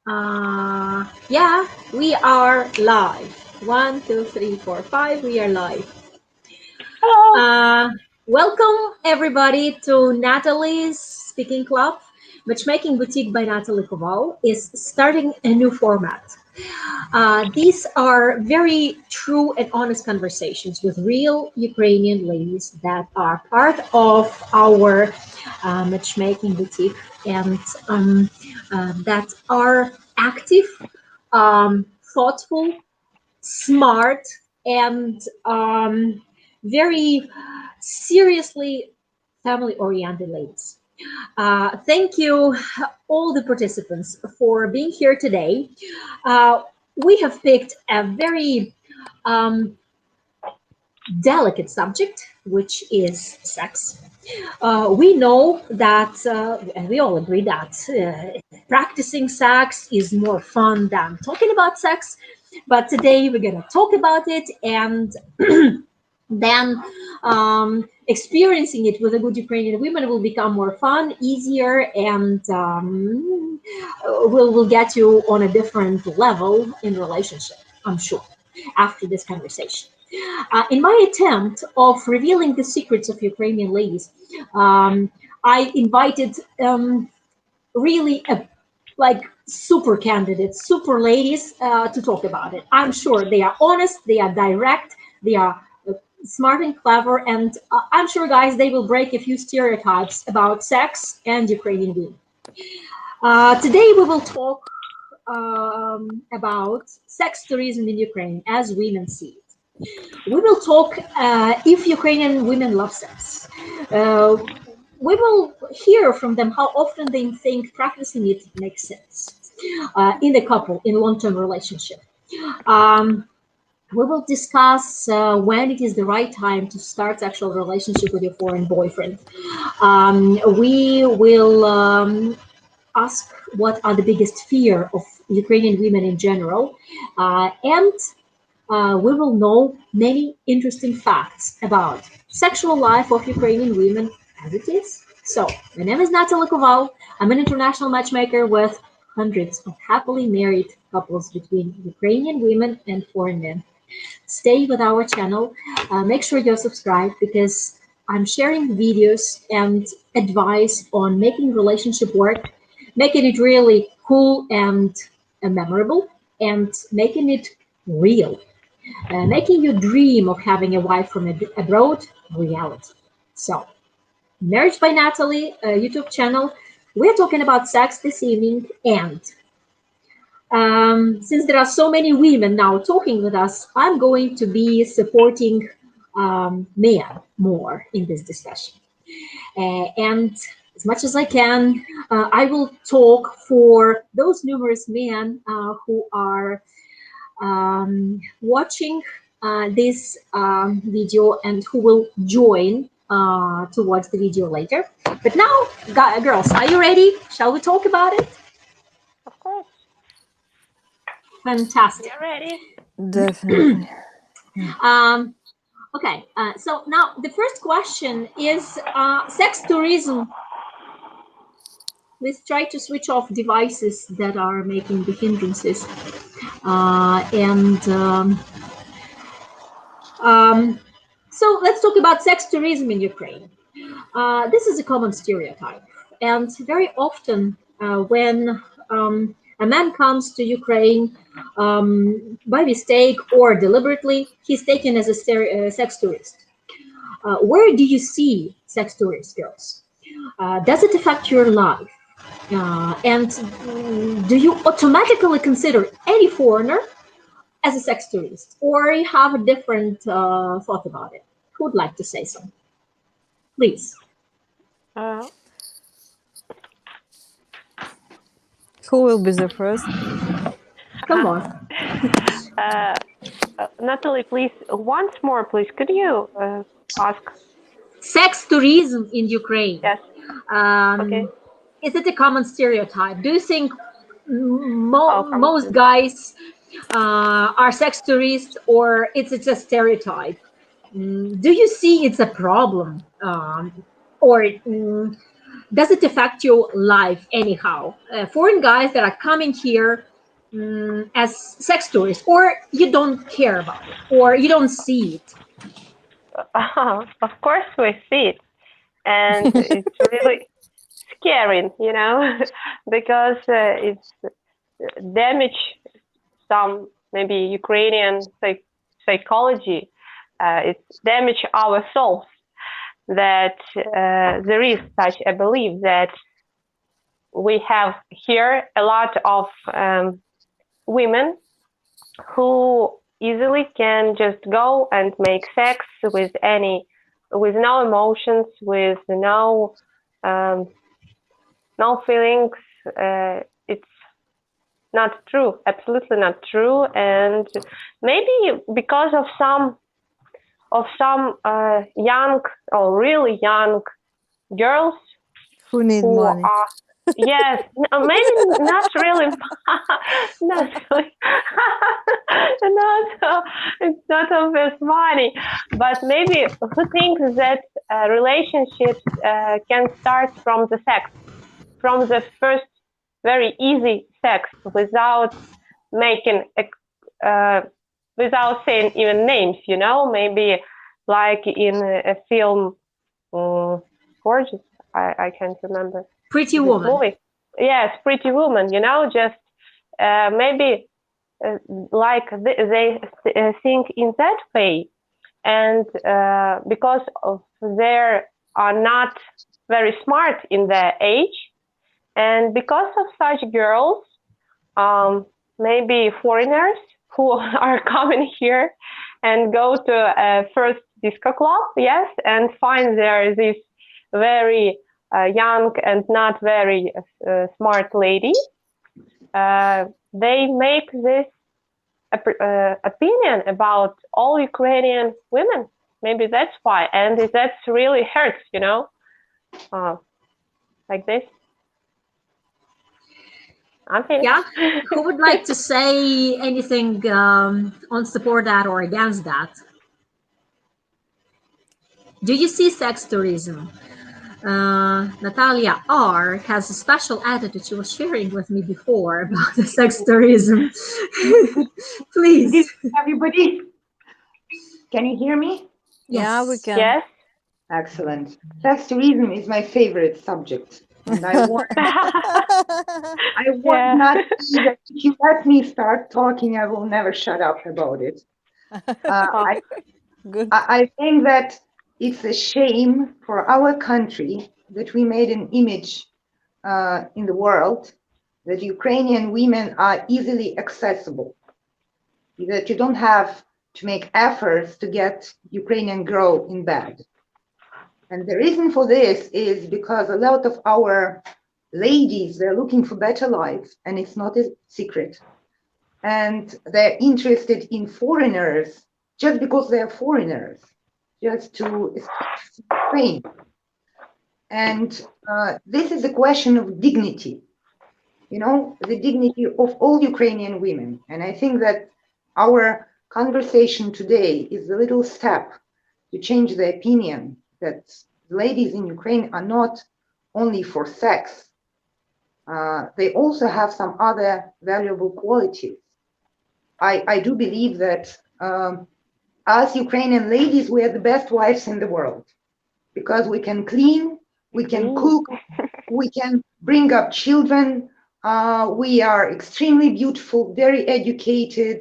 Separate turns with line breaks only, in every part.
Yeah, we are live. 1, 2, 3, 4, 5. We are live.
Hello.
Welcome everybody to Natalie's Speaking Club. Matchmaking Boutique by Natalie Koval is starting a new format. These are very true and honest conversations with real Ukrainian ladies that are part of our matchmaking boutique and that are active, thoughtful, smart, and very seriously family-oriented ladies. Thank you, all the participants, for being here today. We have picked a very delicate subject, which is sex. We know that, and we all agree that practicing sex is more fun than talking about sex. But today we're going to talk about it and then experiencing it with a good Ukrainian women will become more fun, easier, and will get you on a different level in relationship, I'm sure, after this conversation. In my attempt of revealing the secrets of Ukrainian ladies, I invited really like super candidates, super ladies to talk about it. I'm sure they are honest, they are direct, they are smart and clever, and I'm sure, guys, they will break a few stereotypes about sex and Ukrainian women. Today we will talk about sex tourism in Ukraine as women see it. We will talk if Ukrainian women love sex. We will hear from them how often they think practicing it makes sense in a couple, in a long-term relationship. Um, we will discuss when it is the right time to start sexual relationship with your foreign boyfriend. We will ask what are the biggest fear of Ukrainian women in general, and we will know many interesting facts about sexual life of Ukrainian women as it is. So, my name is Natalie Koval. I'm an international matchmaker with hundreds of happily married couples between Ukrainian women and foreign men. Stay with our channel. Make sure you're subscribed because I'm sharing videos and advice on making relationship work, making it really cool and memorable, and making it real, making your dream of having a wife from abroad reality. So, Marriage by Natalie YouTube channel. We're talking about sex this evening, and since there are so many women now talking with us, I'm going to be supporting men more in this discussion. And as much as I can, I will talk for those numerous men who are watching this video and who will join to watch the video later. But now, girls, are you ready? Shall we talk about it?
Of course.
Fantastic.
You're ready.
Definitely.
Okay, so now the first question is sex tourism. Let's try to switch off devices that are making the hindrances. So let's talk about sex tourism in Ukraine. This is a common stereotype, and very often when a man comes to Ukraine by mistake or deliberately, he's taken as a sex tourist. Where do you see sex tourists, girls? Does it affect your life? And do you automatically consider any foreigner as a sex tourist, or you have a different thought about it? Who would like to say something? Please.
Who will be the first?
Come on.
Natalie, please, once more, please, could you ask?
Sex tourism in Ukraine.
Yes. Okay.
Is it a common stereotype? Do you think most guys are sex tourists, or it's a stereotype? Do you see it's a problem, or does it affect your life anyhow? Foreign guys that are coming here as sex tourists, or you don't care about it, or you don't see it?
Of course, we see it, and it's really scary, because it's damage some maybe Ukrainian psychology. It's damage our souls. That there is such a belief that we have here a lot of women who easily can just go and make sex with no emotions, with no feelings. It's not true, absolutely not true, and maybe because of some young or really young girls
Who need
who
money?
are, yes, maybe not really, not really, it's not obvious money, but maybe who thinks that relationships can start from the sex, from the first very easy sex, without making without saying even names, maybe like in a film, Gorgeous. I can't remember
Pretty
this
Woman.
movie. Yes, Pretty Woman. Just maybe like they think in that way, and because they are not very smart in their age, and because of such girls, maybe foreigners who are coming here and go to a first disco club, yes, and find there this very young and not very smart lady. They make this opinion about all Ukrainian women. Maybe that's why, and that's really hurts, like this.
Yeah. Who would like to say anything on support that or against that? Do you see sex tourism? Natalia R has a special attitude she was sharing with me before about the sex tourism. Please.
Everybody, can you hear me?
Yeah, we
Yes.
can.
Yes.
Excellent. Sex tourism is my favorite subject, and I want
Yeah.
not that if you let me start talking, I will never shut up about it. I,
Good.
I think that it's a shame for our country that we made an image in the world that Ukrainian women are easily accessible, that you don't have to make efforts to get Ukrainian girl in bed. And the reason for this is because a lot of our ladies, they're looking for better life, and it's not a secret. And they're interested in foreigners just because they're foreigners, just to Spain. And this is a question of dignity, the dignity of all Ukrainian women. And I think that our conversation today is a little step to change the opinion that ladies in Ukraine are not only for sex. They also have some other valuable qualities. I do believe that us Ukrainian ladies, we are the best wives in the world because we can clean, we can cook, we can bring up children. We are extremely beautiful, very educated,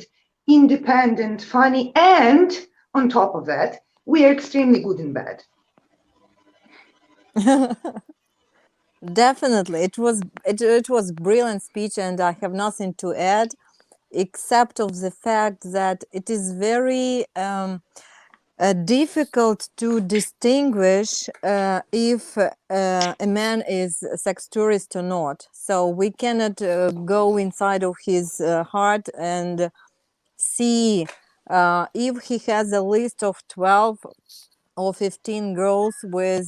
independent, funny, and on top of that, we are extremely good in bed.
Definitely, it was brilliant speech, and I have nothing to add, except of the fact that it is very difficult to distinguish if a man is a sex tourist or not. So we cannot go inside of his heart and see if he has a list of 12 or 15 girls with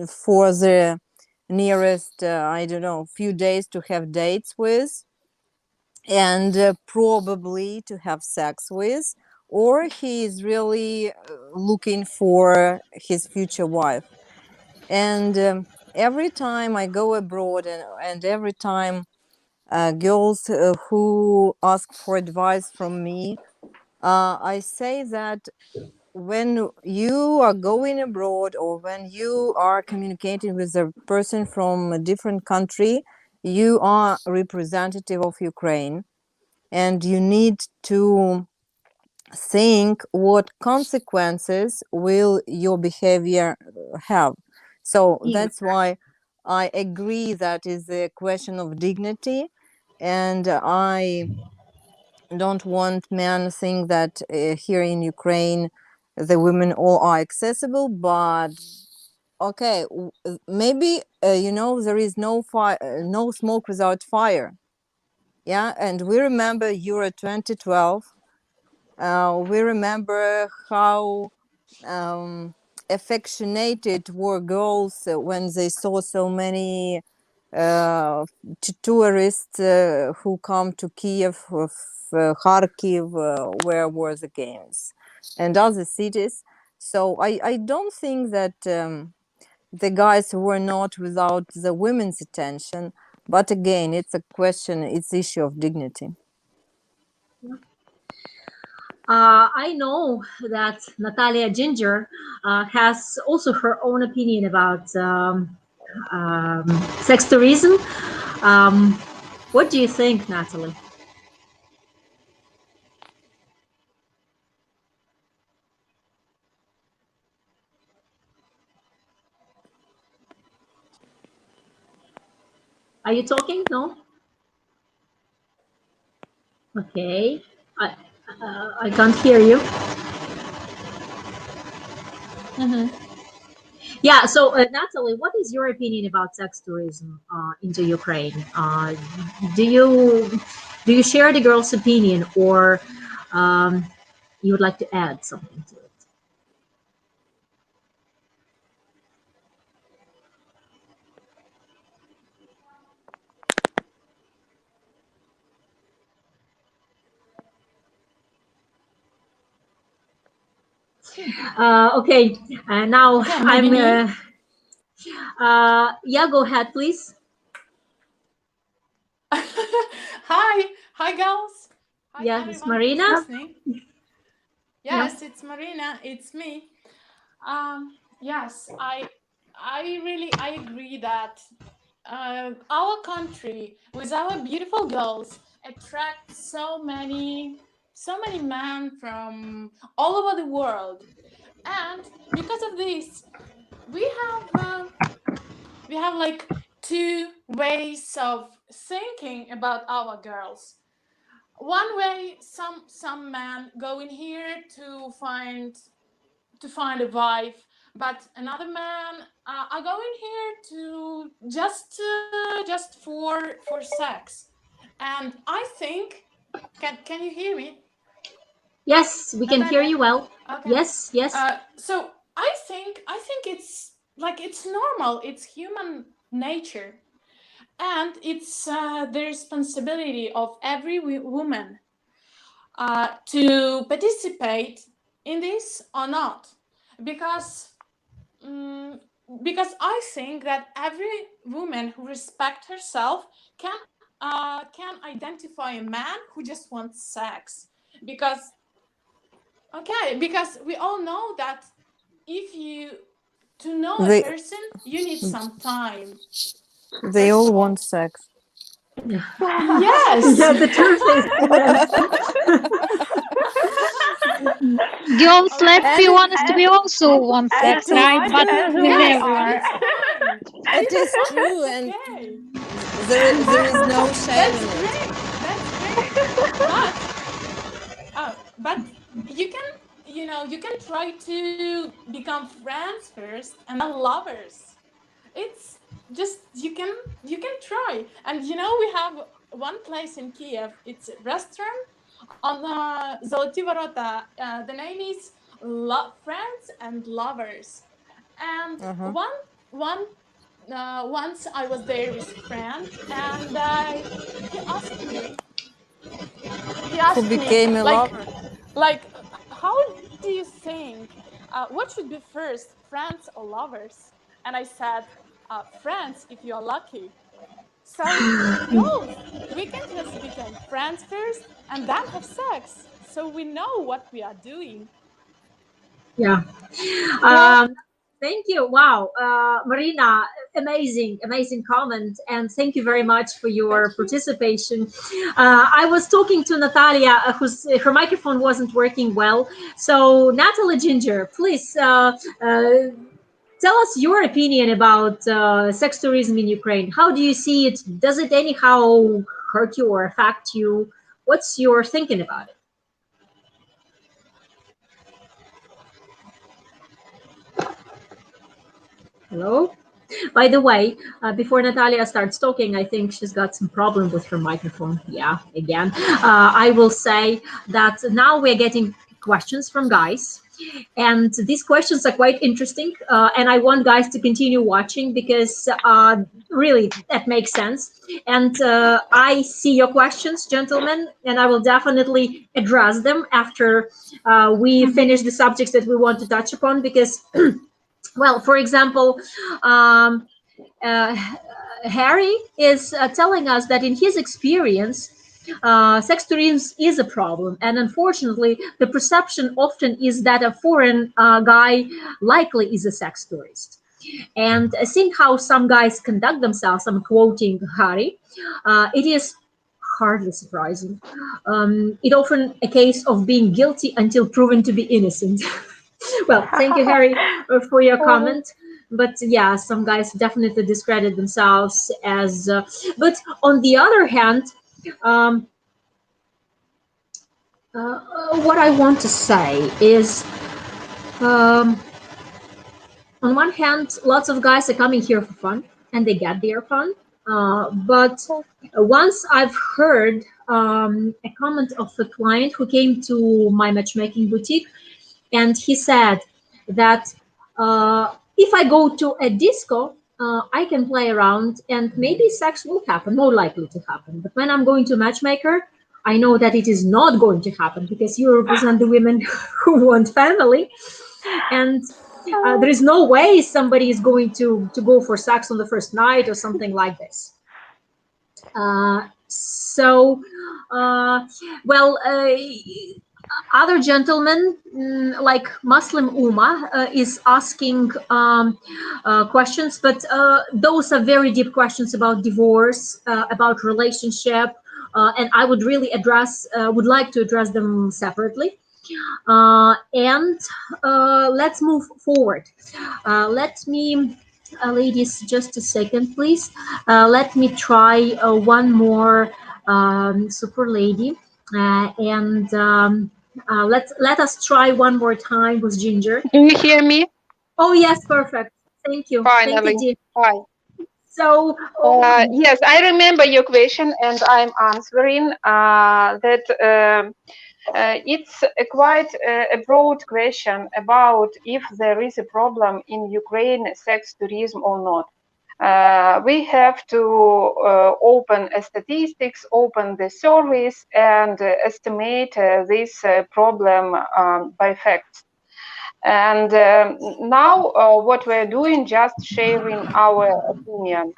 for the nearest I don't know, few days to have dates with, and probably to have sex with, or he is really looking for his future wife. And every time I go abroad and every time girls who ask for advice from me, I say that when you are going abroad or when you are communicating with a person from a different country, you are representative of Ukraine, and you need to think what consequences will your behavior have. So that's why I agree that is a question of dignity, and I don't want men to think that here in Ukraine the women all are accessible, but okay, maybe there is no fire, no smoke without fire. Yeah, and we remember Euro 2012. We remember how affectionated were girls when they saw so many tourists who come to Kyiv, Kharkiv, where were the games, and other cities. So I don't think that the guys were not without the women's attention, but again, it's a question, it's issue of dignity.
I know that Natalia Ginger has also her own opinion about sex tourism. What do you think, Natalie? Are you talking? No? Okay. I can't hear you. Yeah, so Natalie, what is your opinion about sex tourism into Ukraine? Do you share the girl's opinion, or you would like to add something to it? Okay, now
Okay,
I'm.
maybe
Yeah, go ahead, please.
Hi girls. Hi
Yeah, it's
everyone who's
Marina.
listening.
Yeah.
Yes, it's Marina. It's me. Yes, I agree that our country with our beautiful girls attracts so many men from all over the world, and because of this, we have like two ways of thinking about our girls. One way, some men go in here to find a wife, but another man are going here to just for sex. And I think, can you hear me?
Yes, we can hear
Natalia?
you well.
Okay.
Yes, yes.
So I think it's like it's normal. It's human nature, and it's the responsibility of every woman to participate in this or not, because because I think that every woman who respects herself can identify a man who just wants sex, because we all know that if you to know a
They
person you need some time.
they
First
all
of all,
want sex.
yes.
Yeah, the truth is,
Girls, let's
And
be
it,
honest, we also want
As
sex,
it is
right?
much
But
as
with
we
Yes,
everyone.
are.
it's fine.
it is
It's fine.
true,
It's
and
okay.
there is no shame
That's
in it.
great. That's great. But you can, you can try to become friends first and then lovers. It's just you can try. And we have one place in Kiev. It's a restaurant on Zoloty Vorota. The name is Friends and Lovers. And
Uh-huh.
once I was there with a friend, and he asked me he
Who
asked me
became a lover?
like how do you think, what should be first, friends or lovers? And I said, friends if you are lucky. So girls, we can just become friends first and then have sex, so we know what we are doing.
Yeah.
Yeah.
Thank you. Wow. Marina, amazing comment. And thank you very much for your
Thank you.
participation. I was talking to Natalia, whose her microphone wasn't working well. So, Natalie Ginger, please tell us your opinion about sex tourism in Ukraine. How do you see it? Does it anyhow hurt you or affect you? What's your thinking about it? Hello? By the way, before Natalia starts talking, I think she's got some problem with her microphone. Yeah, again. I will say that now we're getting questions from guys, and these questions are quite interesting. And I want guys to continue watching because really that makes sense. And I see your questions, gentlemen, and I will definitely address them after we finish the subjects that we want to touch upon because. Well, for example, um, uh, Harry is telling us that in his experience, sex tourism is a problem, and unfortunately, the perception often is that a foreign guy likely is a sex tourist. And seeing how some guys conduct themselves, I'm quoting Harry, it is hardly surprising. It often a case of being guilty until proven to be innocent. Well, thank you, Harry, for your comment. But yeah, some guys definitely discredit themselves as. But on the other hand, um, what I want to say is, um, on one hand, lots of guys are coming here for fun, and they get their fun. But once I've heard a comment of a client who came to my matchmaking boutique, and he said that if I go to a disco, I can play around and maybe sex will happen, more likely to happen. But when I'm going to a matchmaker, I know that it is not going to happen because you represent the women who want family, and there is no way somebody is going to go for sex on the first night or something like this. So, well, other gentlemen like Muslim Uma is asking questions, but those are very deep questions about divorce, about relationship, and I would really would like to address them separately. And let's move forward. Let me, ladies, just a second, please. Let me try one more super lady, and let us try one more time with Ginger.
Do you hear me?
Oh yes, perfect. Thank you. Thank
Finally.
you, dear.
Hi.
So,
Yes, I remember your question and I'm answering that it's quite a broad question about if there is a problem in Ukraine sex tourism or not. We have to open statistics, open the surveys, and estimate this problem by facts. And now what we're doing, just sharing our opinion.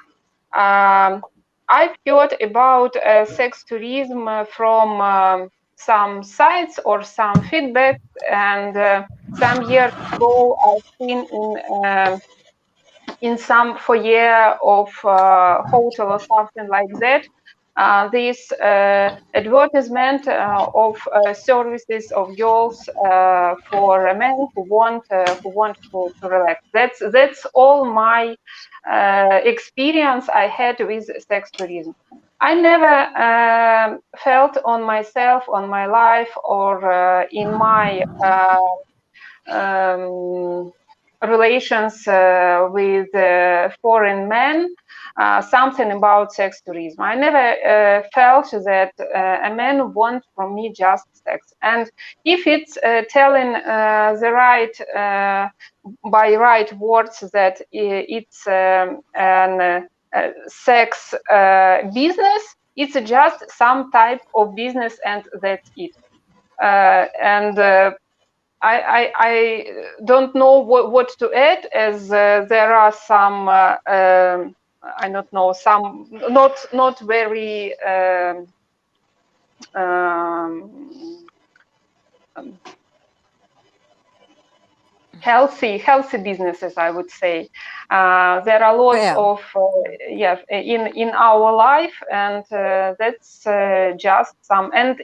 I've heard about sex tourism from some sites or some feedback, and some years ago I've seen in some foyer of hotel or something like that, this advertisement of services of girls for a men who want to relax. That's all my experience I had with sex tourism. I never felt on myself, on my life, or in my relations with foreign men, something about sex tourism. I never felt that a man wants from me just sex. And if it's telling the right, by right words that it's an sex business, it's just some type of business and that's it. And I don't know what to add, as there are some I don't know, some not very healthy businesses, I would say. There are lots of in our life, and that's just some. And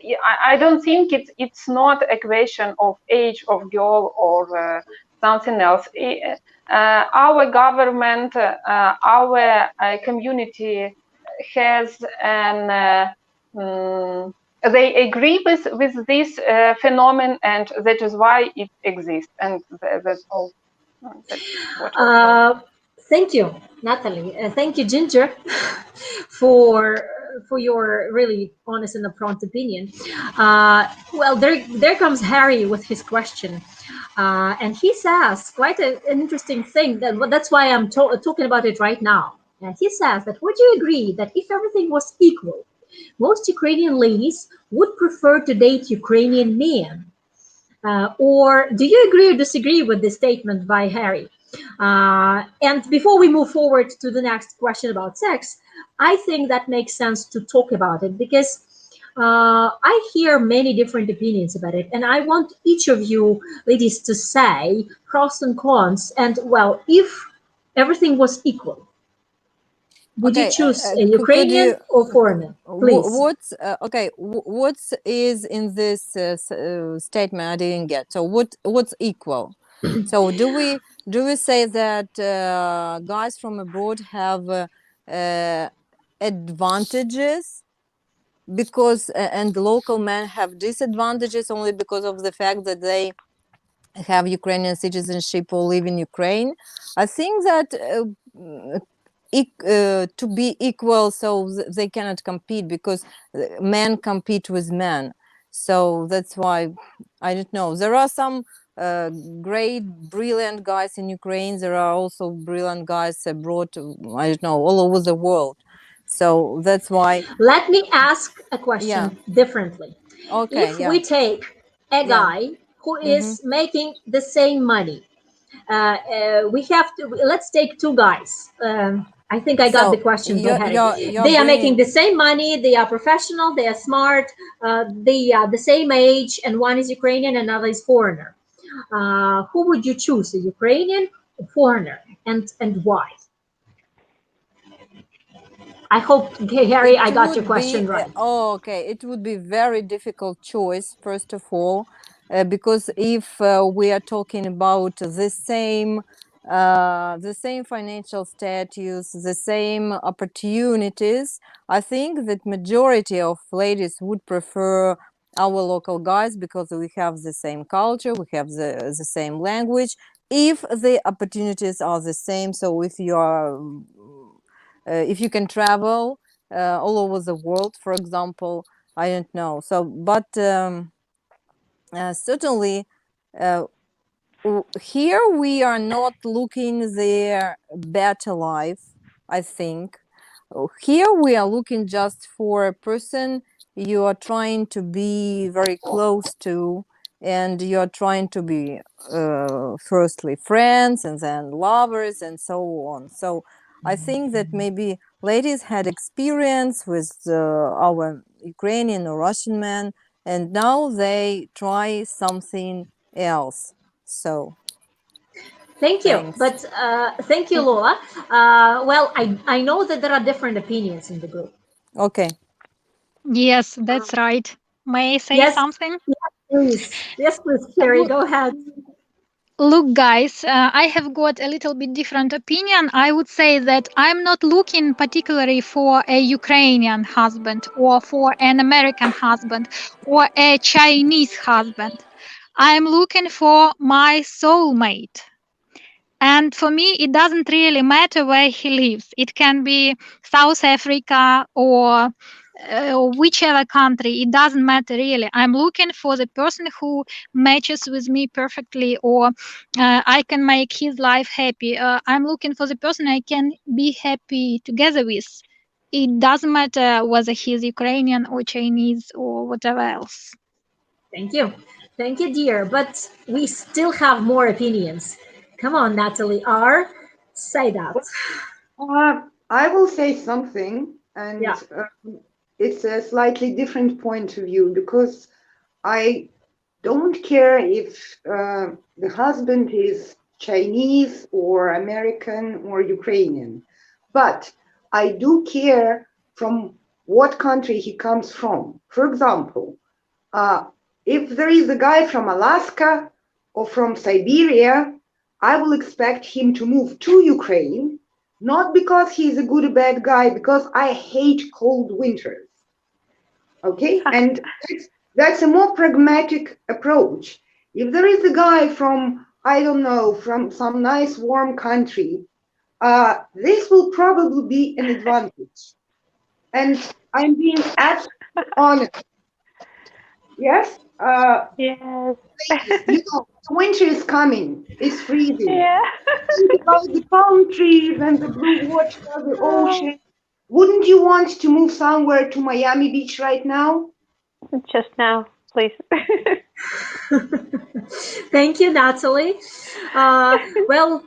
I don't think it's not a question of age of girl or something else. Our government, our community has an they agree with this phenomenon, and that is why it exists. And that's all. That's what
Thank you, Natalie. Thank you, Ginger, for your really honest and upfront opinion. Well, there comes Harry with his question, and he says quite an interesting thing. That's why I'm talking about it right now. And he says that would you agree that if everything was equal, most Ukrainian ladies would prefer to date Ukrainian men? Or do you agree or disagree with this statement by Harry? And before we move forward to the next question about sex, I think that makes sense to talk about it because I hear many different opinions about it. And I want each of you ladies to say pros and cons. And well, if everything was equal, would you choose a Ukrainian or foreigner? Please.
What is in this statement? I didn't get. So what's equal? So do we say that guys from abroad have advantages because and local men have disadvantages only because of the fact that they have Ukrainian citizenship or live in Ukraine? I think that to be equal, so they cannot compete because men compete with men. So that's why I don't know. There are some great, brilliant guys in Ukraine. There are also brilliant guys abroad. I don't know, all over the world. So that's why.
Let me ask a question differently.
Okay.
If we take a guy who is making the same money, we have to. Let's take two guys. I think I got the question. They are making the same money. They are professional. They are smart. They are the same age, and one is Ukrainian, another is foreigner. Who would you choose, a Ukrainian or foreigner, and why? I hope, Harry, I got your question right.
Okay. It would be very difficult choice, first of all, because if we are talking about the same financial status, the same opportunities, I think that majority of ladies would prefer our local guys because we have the same culture, we have the same language. If the opportunities are the same, so if you are if you can travel all over the world, for example, I don't know. So, but certainly here we are not looking their better life, I think. Here we are looking just for a person you are trying to be very close to, and you are trying to be firstly friends and then lovers and so on. So I think that maybe ladies had experience with our Ukrainian or Russian men, and now they try something else. So
thank you. But thank you, Lola. Well, I know that there are different opinions in the group.
Okay.
Yes, that's right. May I say something?
Yes, please, Carrie, go ahead.
Look, guys, I have got a little bit different opinion. I would say that I'm not looking particularly for a Ukrainian husband or for an American husband or a Chinese husband. I'm looking for my soulmate. And for me, it doesn't really matter where he lives. It can be South Africa or whichever country. It doesn't matter really. I'm looking for the person who matches with me perfectly, or I can make his life happy. I'm looking for the person I can be happy together with. It doesn't matter whether he's Ukrainian or Chinese or whatever else.
Thank you. Thank you, dear. But we still have more opinions. Come on, Natalie R. Say that.
I will say something, and
Yeah.
it's a slightly different point of view because I don't care if the husband is Chinese or American or Ukrainian, but I do care from what country he comes from. For example, if there is a guy from Alaska or from Siberia, I will expect him to move to Ukraine, not because he's a good or bad guy, because I hate cold winters. Okay? And that's a more pragmatic approach. If there is a guy from, I don't know, from some nice warm country, this will probably be an advantage. And I'm being absolutely honest. Yes?
Yes.
You know, winter is coming. It's freezing.
Yeah.
Think about the palm trees and the blue water, the ocean. Wouldn't you want to move somewhere to Miami Beach right now?
Just now, please.
Thank you, Natalie. Well,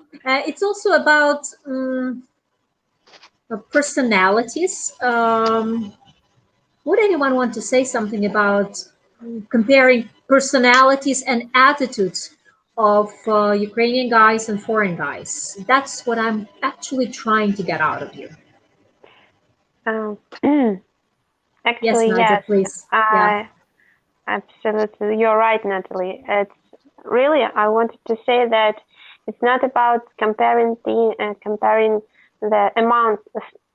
it's also about personalities. Would anyone want to say something about comparing personalities and attitudes of Ukrainian guys and foreign guys? That's what I'm actually trying to get out of you.
Um,
Yes,
actually,
Nadia,
yes.
please. Yeah.
I absolutely. You're right, Natalie. It's really. I wanted to say that it's not about comparing the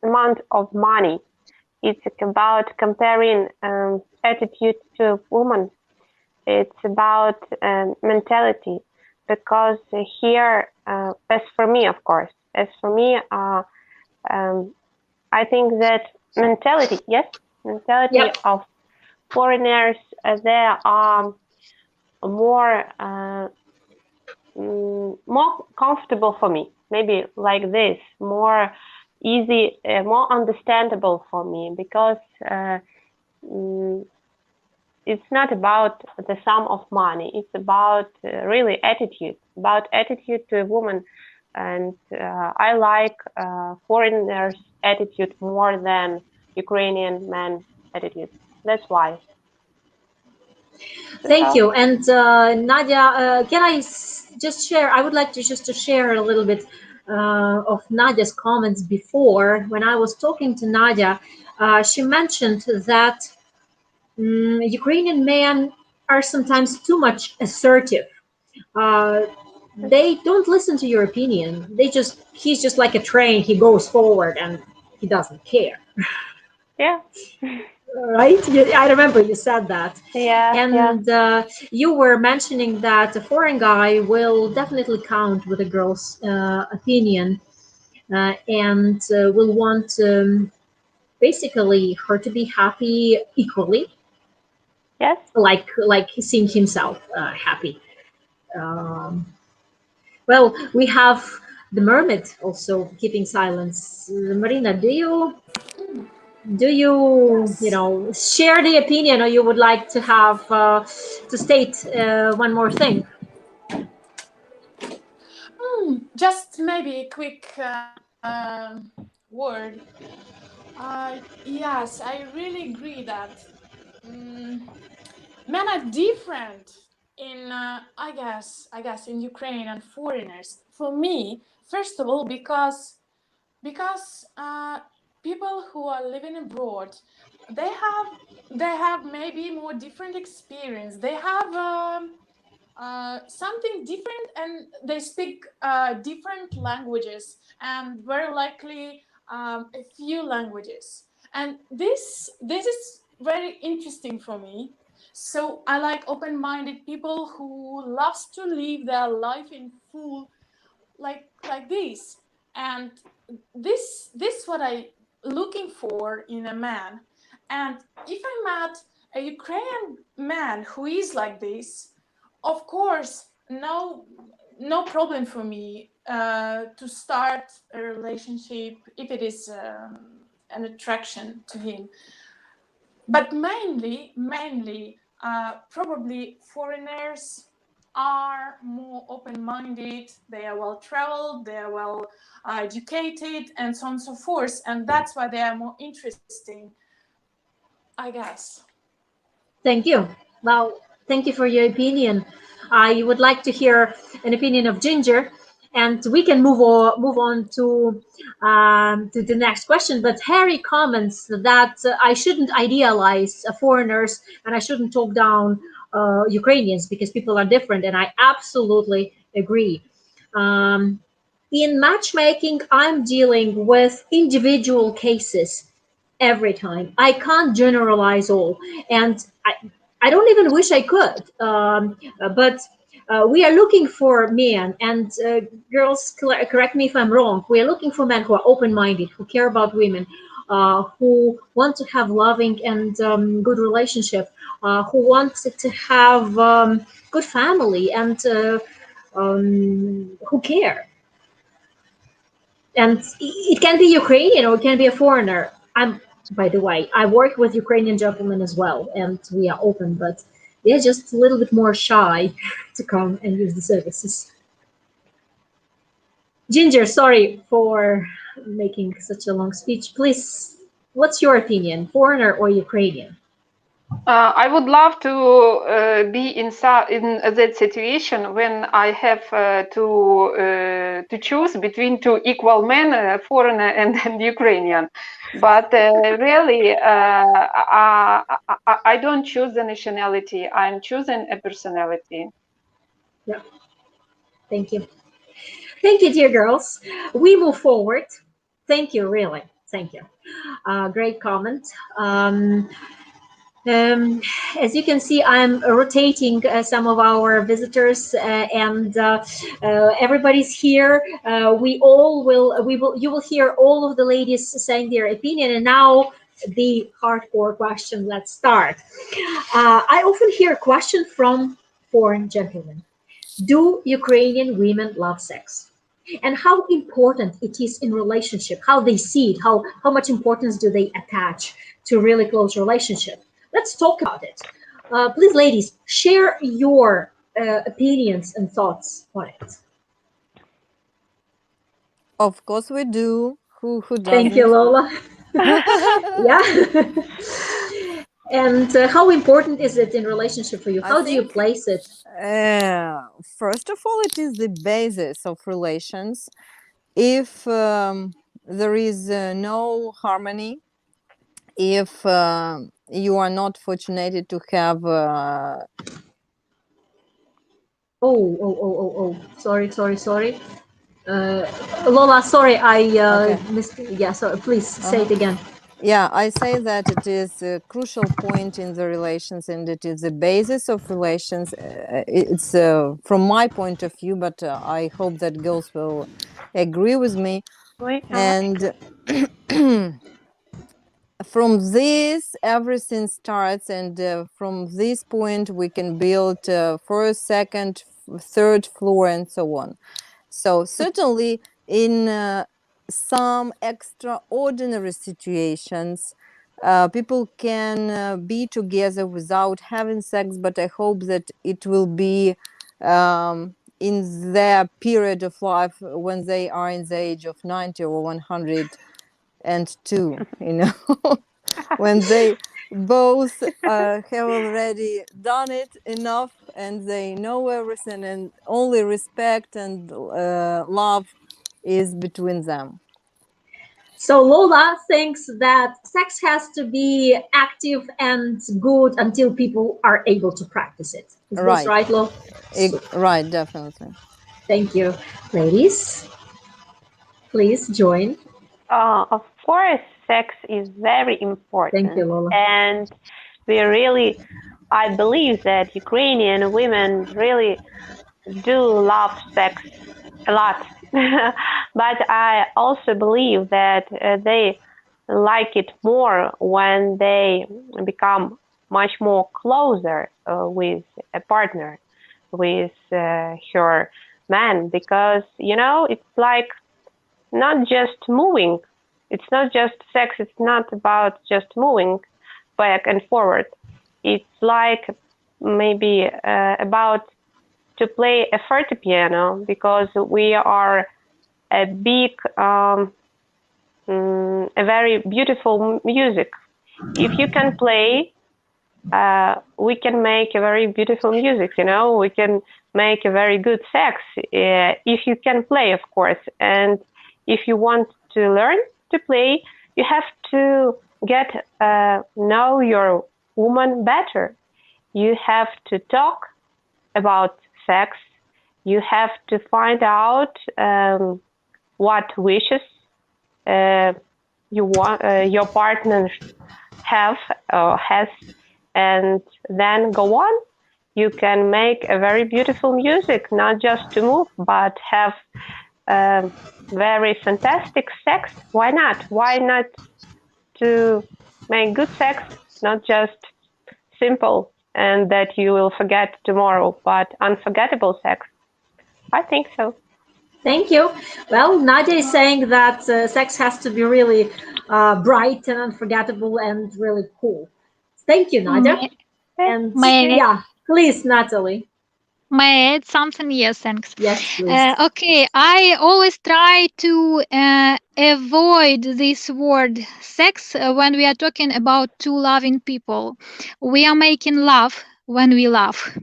amount of money. It's about comparing attitude to woman. It's about mentality, because here, as for me, of course, I think that mentality
Yep.
of foreigners, they are more more comfortable for me. Maybe like this, more easy, more understandable for me, because it's not about the sum of money. It's about really attitude to a woman. And I like foreigners' attitude more than Ukrainian men attitude. That's why.
Thank you. And Nadia, can I just share? I would like to just to share a little bit of Nadia's comments before. When I was talking to Nadia, she mentioned that Ukrainian men are sometimes too much assertive. Uh, they don't listen to your opinion. He's just like a train. He goes forward and he doesn't care.
Yeah.
Right? I remember you said that.
Yeah.
And you were mentioning that a foreign guy will definitely count with a girl's opinion and will want basically her to be happy equally,
Yes.
like seeing himself happy. Um, well, we have the mermaid also keeping silence. Marina, do you
Yes.
share the opinion, or you would like to have to state one more thing?
Just maybe a quick word. Yes, I really agree that men are different in I guess in Ukraine and foreigners. For me, first of all, because people who are living abroad, they have maybe more different experience. They have something different, and they speak different languages, and very likely a few languages. And this is very interesting for me. So I like open-minded people who loves to live their life in full, like this. And this what I looking for in a man. And if I met a Ukrainian man who is like this, of course, no problem for me to start a relationship if it is an attraction to him. But mainly probably foreigners are more open-minded, they are well-traveled, they are well educated, and so on and so forth, and that's why they are more interesting, I guess.
Thank you. Well, thank you for your opinion. I would like to hear an opinion of Ginger, and we can move on to the next question. But Harry comments that I shouldn't idealize foreigners and I shouldn't talk down Ukrainians because people are different, and I absolutely agree. Um, in matchmaking, I'm dealing with individual cases every time. I can't generalize all, and I don't even wish I could. But we are looking for men, and girls, correct me if I'm wrong. We are looking for men who are open-minded, who care about women, who want to have loving and good relationship, who want to have good family, and who care. And it can be Ukrainian or it can be a foreigner. By the way, I work with Ukrainian gentlemen as well, and we are open, but they're just a little bit more shy to come and use the services. Ginger, sorry for making such a long speech. Please, what's your opinion, foreigner or Ukrainian?
I would love to be in that situation when I have to choose between two equal men, foreigner and Ukrainian. But really, I don't choose the nationality. I'm choosing a personality.
Yeah. Thank you. Thank you, dear girls. We move forward. Thank you, really. Thank you. Great comment. As you can see, I'm rotating some of our visitors, and everybody's here. You will hear all of the ladies saying their opinion, and now the hardcore question. Let's start. I often hear a question from foreign gentlemen: do Ukrainian women love sex? And how important it is in relationship, how they see it, how much importance do they attach to really close relationship. Let's talk about it. Please, ladies, share your opinions and thoughts on it.
Of course we do. Who doesn't?
Thank you, Lola. Yeah. And how important is it in relationship for you? How do you place it?
First of all, it is the basis of relations. If there is no harmony, if you are not fortunate to have
sorry. Lola, sorry, I
Okay.
missed. Yeah, so please say it again.
Yeah, I say that it is a crucial point in the relations, and it is the basis of relations. It's from my point of view, but I hope that girls will agree with me. And from this, everything starts, and from this point, we can build first, second, third floor, and so on. So certainly, in some extraordinary situations, people can be together without having sex, but I hope that it will be in their period of life when they are in the age of 90 or 102, you know, when they both have already done it enough and they know everything, and only respect and love is between them.
So Lola thinks that sex has to be active and good until people are able to practice it. Is this right, Lola?
Right, definitely.
Thank you. Ladies, please join.
Of course, sex is very important.
Thank you, Lola.
And I believe that Ukrainian women really do love sex a lot. But I also believe that they like it more when they become much more closer with a partner, with her man, because, it's like not just moving. It's not just sex. It's not about just moving back and forward. It's like maybe about to play a fortepiano, because we are a big, a very beautiful music. If you can play, we can make a very beautiful music, you know, we can make a very good sex, if you can play, of course. And if you want to learn to play, you have to get know your woman better. You have to talk about sex. You have to find out what wishes you want your partner have or has, and then go on. You can make a very beautiful music, not just to move, but have very fantastic sex. Why not? Why not to make good sex, not just simple and that you will forget tomorrow, but unforgettable sex? I think so.
Thank you. Well, Nadia is saying that sex has to be really bright and unforgettable and really cool. Thank you, Nadia. And
May
yeah, please, Natalie.
May I add something? Yes, thanks.
Yes, please.
Okay, I always try to avoid this word sex when we are talking about two loving people. We are making love when we love.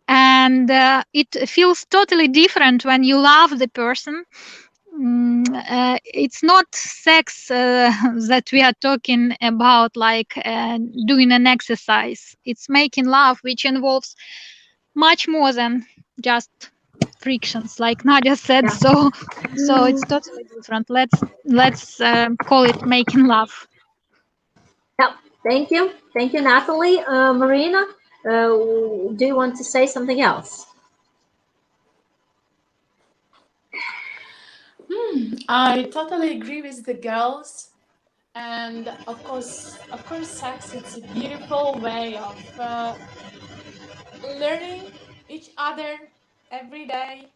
And it feels totally different when you love the person. It's not sex that we are talking about, like doing an exercise. It's making love, which involves much more than just frictions, like Nadia said.
Yeah.
So it's totally different. Let's call it making love.
Yeah, thank you, Natalie. Marina, do you want to say something else?
I totally agree with the girls, and of course, sex, it's a beautiful way of learning each other every day.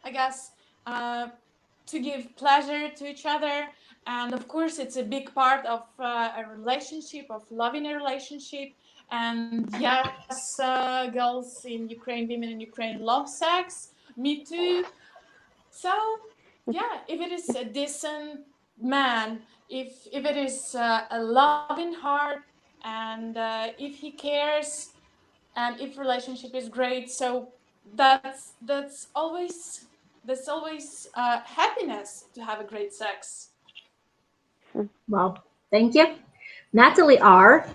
I guess to give pleasure to each other, and of course, it's a big part of a relationship, of loving a relationship. And yes, girls in Ukraine, women in Ukraine love sex. Me too. So yeah, if it is a decent man, if it is a loving heart, and if he cares, and if relationship is great, so that's always happiness to have a great sex.
Well, thank you, Natalie R.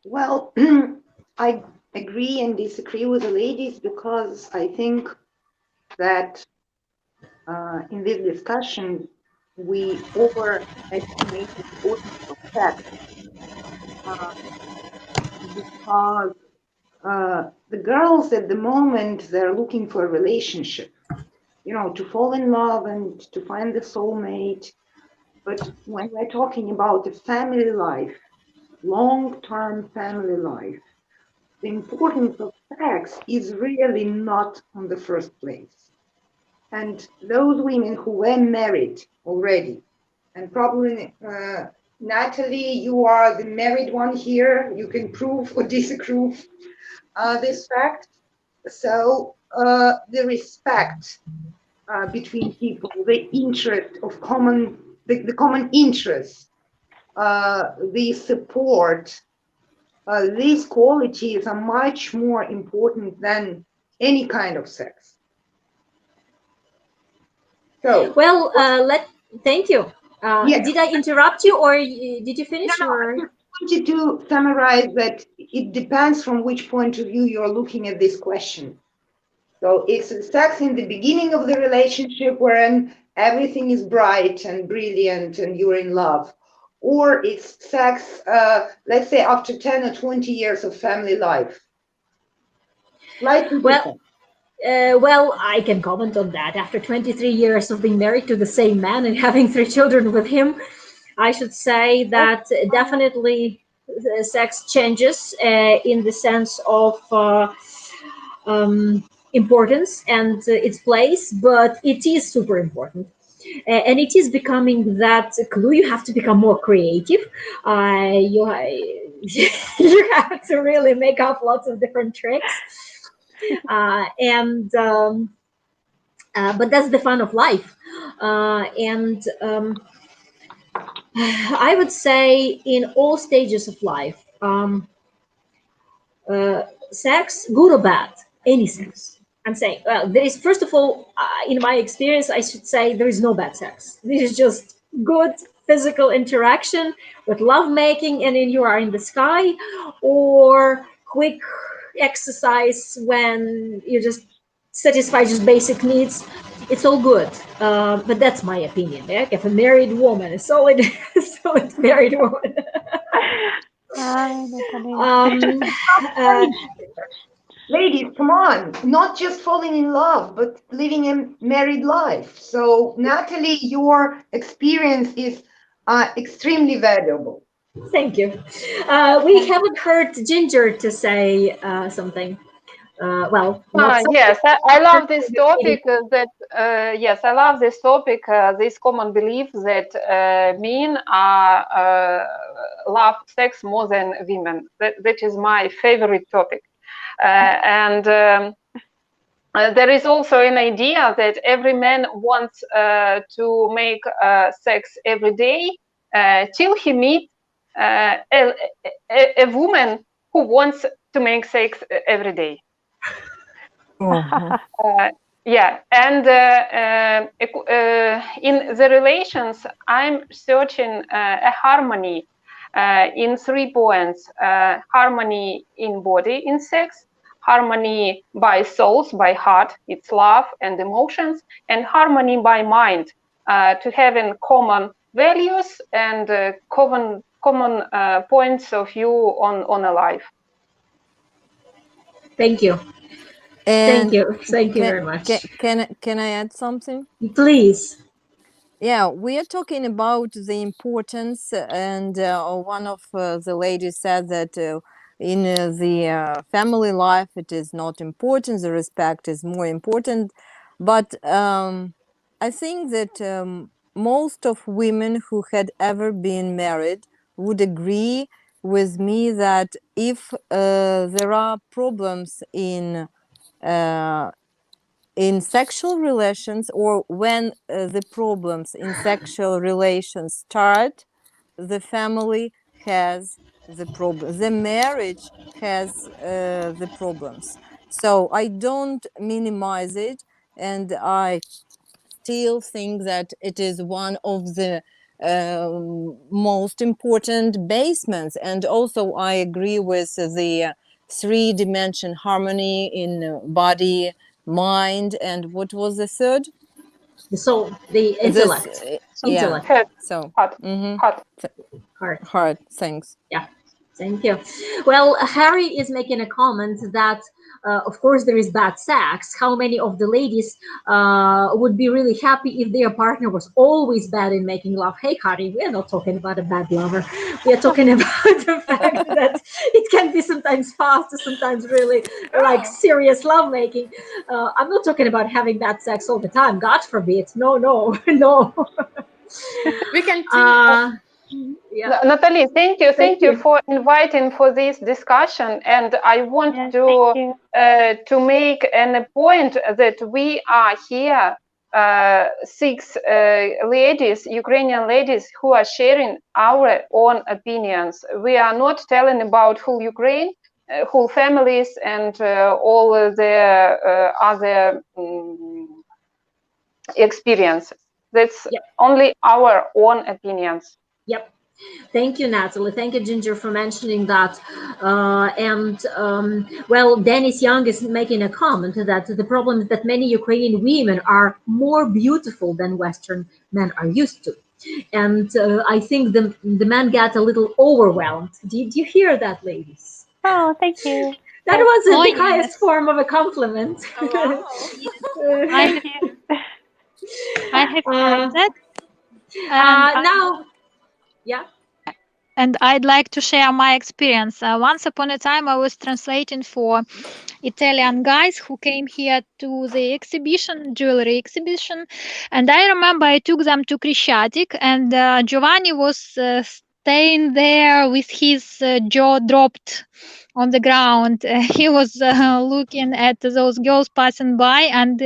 Well, I agree and disagree with the ladies because I think that in this discussion we overestimate the importance of sex because the girls at the moment, they're looking for a relationship, you know, to fall in love and to find the soulmate. But when we're talking about a family life, long-term family life, the importance of sex is really not on the first place. And those women who were married already, and probably Natalie, you are the married one here, you can prove or disapprove this fact. So the respect between people, the interest of the common interest, the support, these qualities are much more important than any kind of sex. So,
Well, thank you.
yes.
Did I interrupt you, or did you finish?
No,
Or?
I just wanted to summarize that it depends from which point of view you're looking at this question. So it's sex in the beginning of the relationship when everything is bright and brilliant and you're in love. Or it's sex, let's say, after 10 or 20 years of family life. Slightly different.
Well, I can comment on that. After 23 years of being married to the same man and having 3 children with him, I should say that definitely sex changes in the sense of importance and its place, but it is super important. And it is becoming that clue. You have to become more creative. you have to really make up lots of different tricks. But that's the fun of life. I would say in all stages of life, sex, good or bad, any sex. I'm saying, well, there is, first of all, in my experience, I should say there is no bad sex. This is just good physical interaction with love making, and then you are in the sky, or quick exercise when you just satisfy just basic needs. It's all good, but that's my opinion. Yeah? If a married woman, a solid, solid married woman.
Ladies, come on, not just falling in love, but living a married life. So, Natalie, your experience is extremely valuable.
Thank you. We haven't heard Ginger to say something. Well,
yes, I love this topic. Yes, I love this topic. This common belief that men love sex more than women. That is my favorite topic. There is also an idea that every man wants to make sex every day till he meets a woman who wants to make sex every day. Yeah, and in the relations, I'm searching a harmony in 3 points: harmony in body, in sex; harmony by souls, by heart, it's love and emotions; and harmony by mind, to having common values and common points of view on a life.
Thank you.
And
Thank you very much.
Can I add something?
Please.
Yeah, we are talking about the importance, and one of the ladies said that in the family life it is not important, the respect is more important. But I think that most of women who had ever been married would agree with me that if there are problems in sexual relations, or when the problems in sexual relations start, the family has the problem, the marriage has the problems. So I don't minimize it, and I still think that it is one of the most important basements. And also I agree with the 3-dimension harmony in body, mind, and what was the third?
The soul, the intellect.
Yeah.
Head,
So
heart,
heart. Thanks.
Yeah. Thank you. Well, Harry is making a comment that, of course, there is bad sex. How many of the ladies would be really happy if their partner was always bad in making love? Hey, Harry, we are not talking about a bad lover. We are talking about the fact that it can be sometimes fast, sometimes really like serious love making. I'm not talking about having bad sex all the time. God forbid. No, no, no.
We can.
Yeah.
Natalie, thank you for inviting for this discussion. And I want to make a point that we are here 6 ladies, Ukrainian ladies, who are sharing our own opinions. We are not telling about whole Ukraine, whole families, and all the other experiences. That's only our own opinions.
Yep. Thank you, Natalie. Thank you, Ginger, for mentioning that. Well, Dennis Young is making a comment that the problem is that many Ukrainian women are more beautiful than Western men are used to. And I think the men get a little overwhelmed. Did you hear that, ladies?
Oh, thank you.
That was the highest form of a compliment.
Wow.
I have heard that. And
now, yeah.
And I'd like to share my experience. Once upon a time, I was translating for Italian guys who came here to the exhibition, jewelry exhibition. And I remember I took them to Chrestiatic, and Giovanni was staying there with his jaw dropped on the ground. He was looking at those girls passing by, and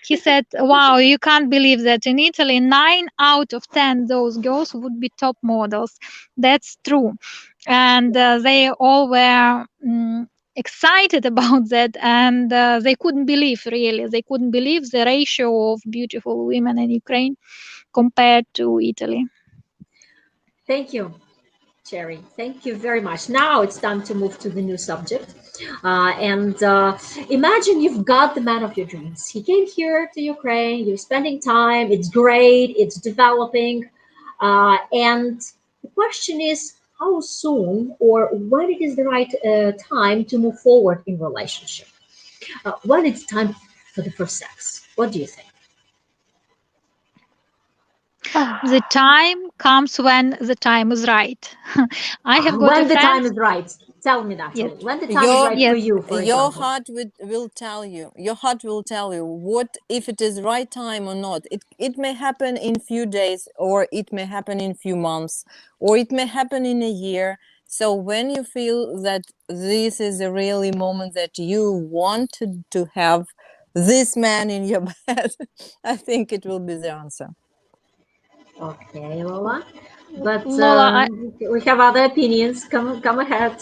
he said, "Wow, you can't believe that in Italy, 9 out of 10 those girls would be top models." That's true, and they all were. Excited about that, and they couldn't believe, really they couldn't believe the ratio of beautiful women in Ukraine compared to Italy.
Thank you, Cherry. Thank you very much. Now it's time to move to the new subject. And imagine you've got the man of your dreams. He came here to Ukraine, you're spending time, it's great, it's developing. And the question is, how soon or when it is the right time to move forward in relationship? When it's time for the first sex? What do you think?
The time comes when the time is right. I have got
When
a
the
friend.
time is right. Tell me,
Yes.
Natalie. When the time is right for
Yes.
you, for
Your
example.
heart will tell you. Your heart will tell you what if it is right time or not. It may happen in few days, or it may happen in few months, or it may happen in a year. So when you feel that this is a really moment that you want to have this man in your bed, I think it will be the answer.
Okay, Lola. But
Lola,
we have other opinions. Come ahead.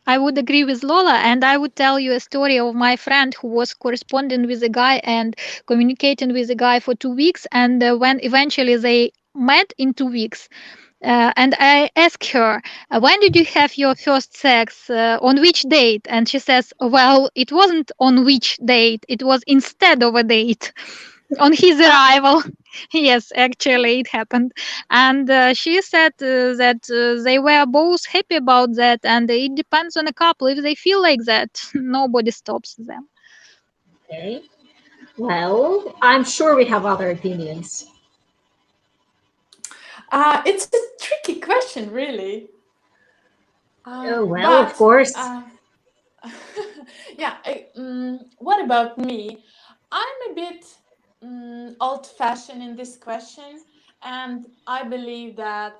I would agree with Lola, and I would tell you a story of my friend who was corresponding with a guy and communicating with a guy for 2 weeks, and when eventually they met in 2 weeks. And I asked her, when did you have your first sex? On which date? And she says, well, it wasn't on which date, it was instead of a date. On his arrival. Yes, actually it happened, and she said that they were both happy about that, and it depends on a couple. If they feel like that, nobody stops them.
Okay. Well, I'm sure we have other opinions.
It's a tricky question, really.
Well, of course.
Yeah. What about me? I'm a bit old-fashioned in this question, and I believe that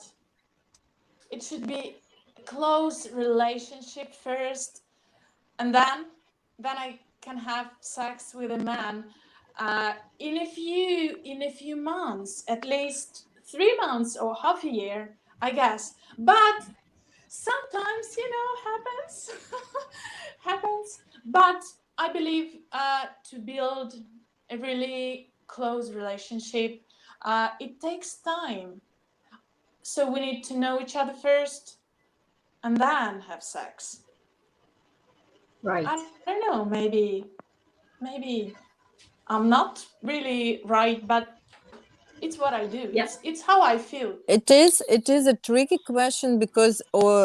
it should be a close relationship first, and then I can have sex with a man in a few months, at least 3 months or half a year, I guess. But sometimes, happens. Happens. But I believe to build a really close relationship, it takes time. So we need to know each other first and then have sex.
Right.
I don't know, maybe I'm not really right, but it's what I do.
Yeah.
It's how I feel.
It is a tricky question because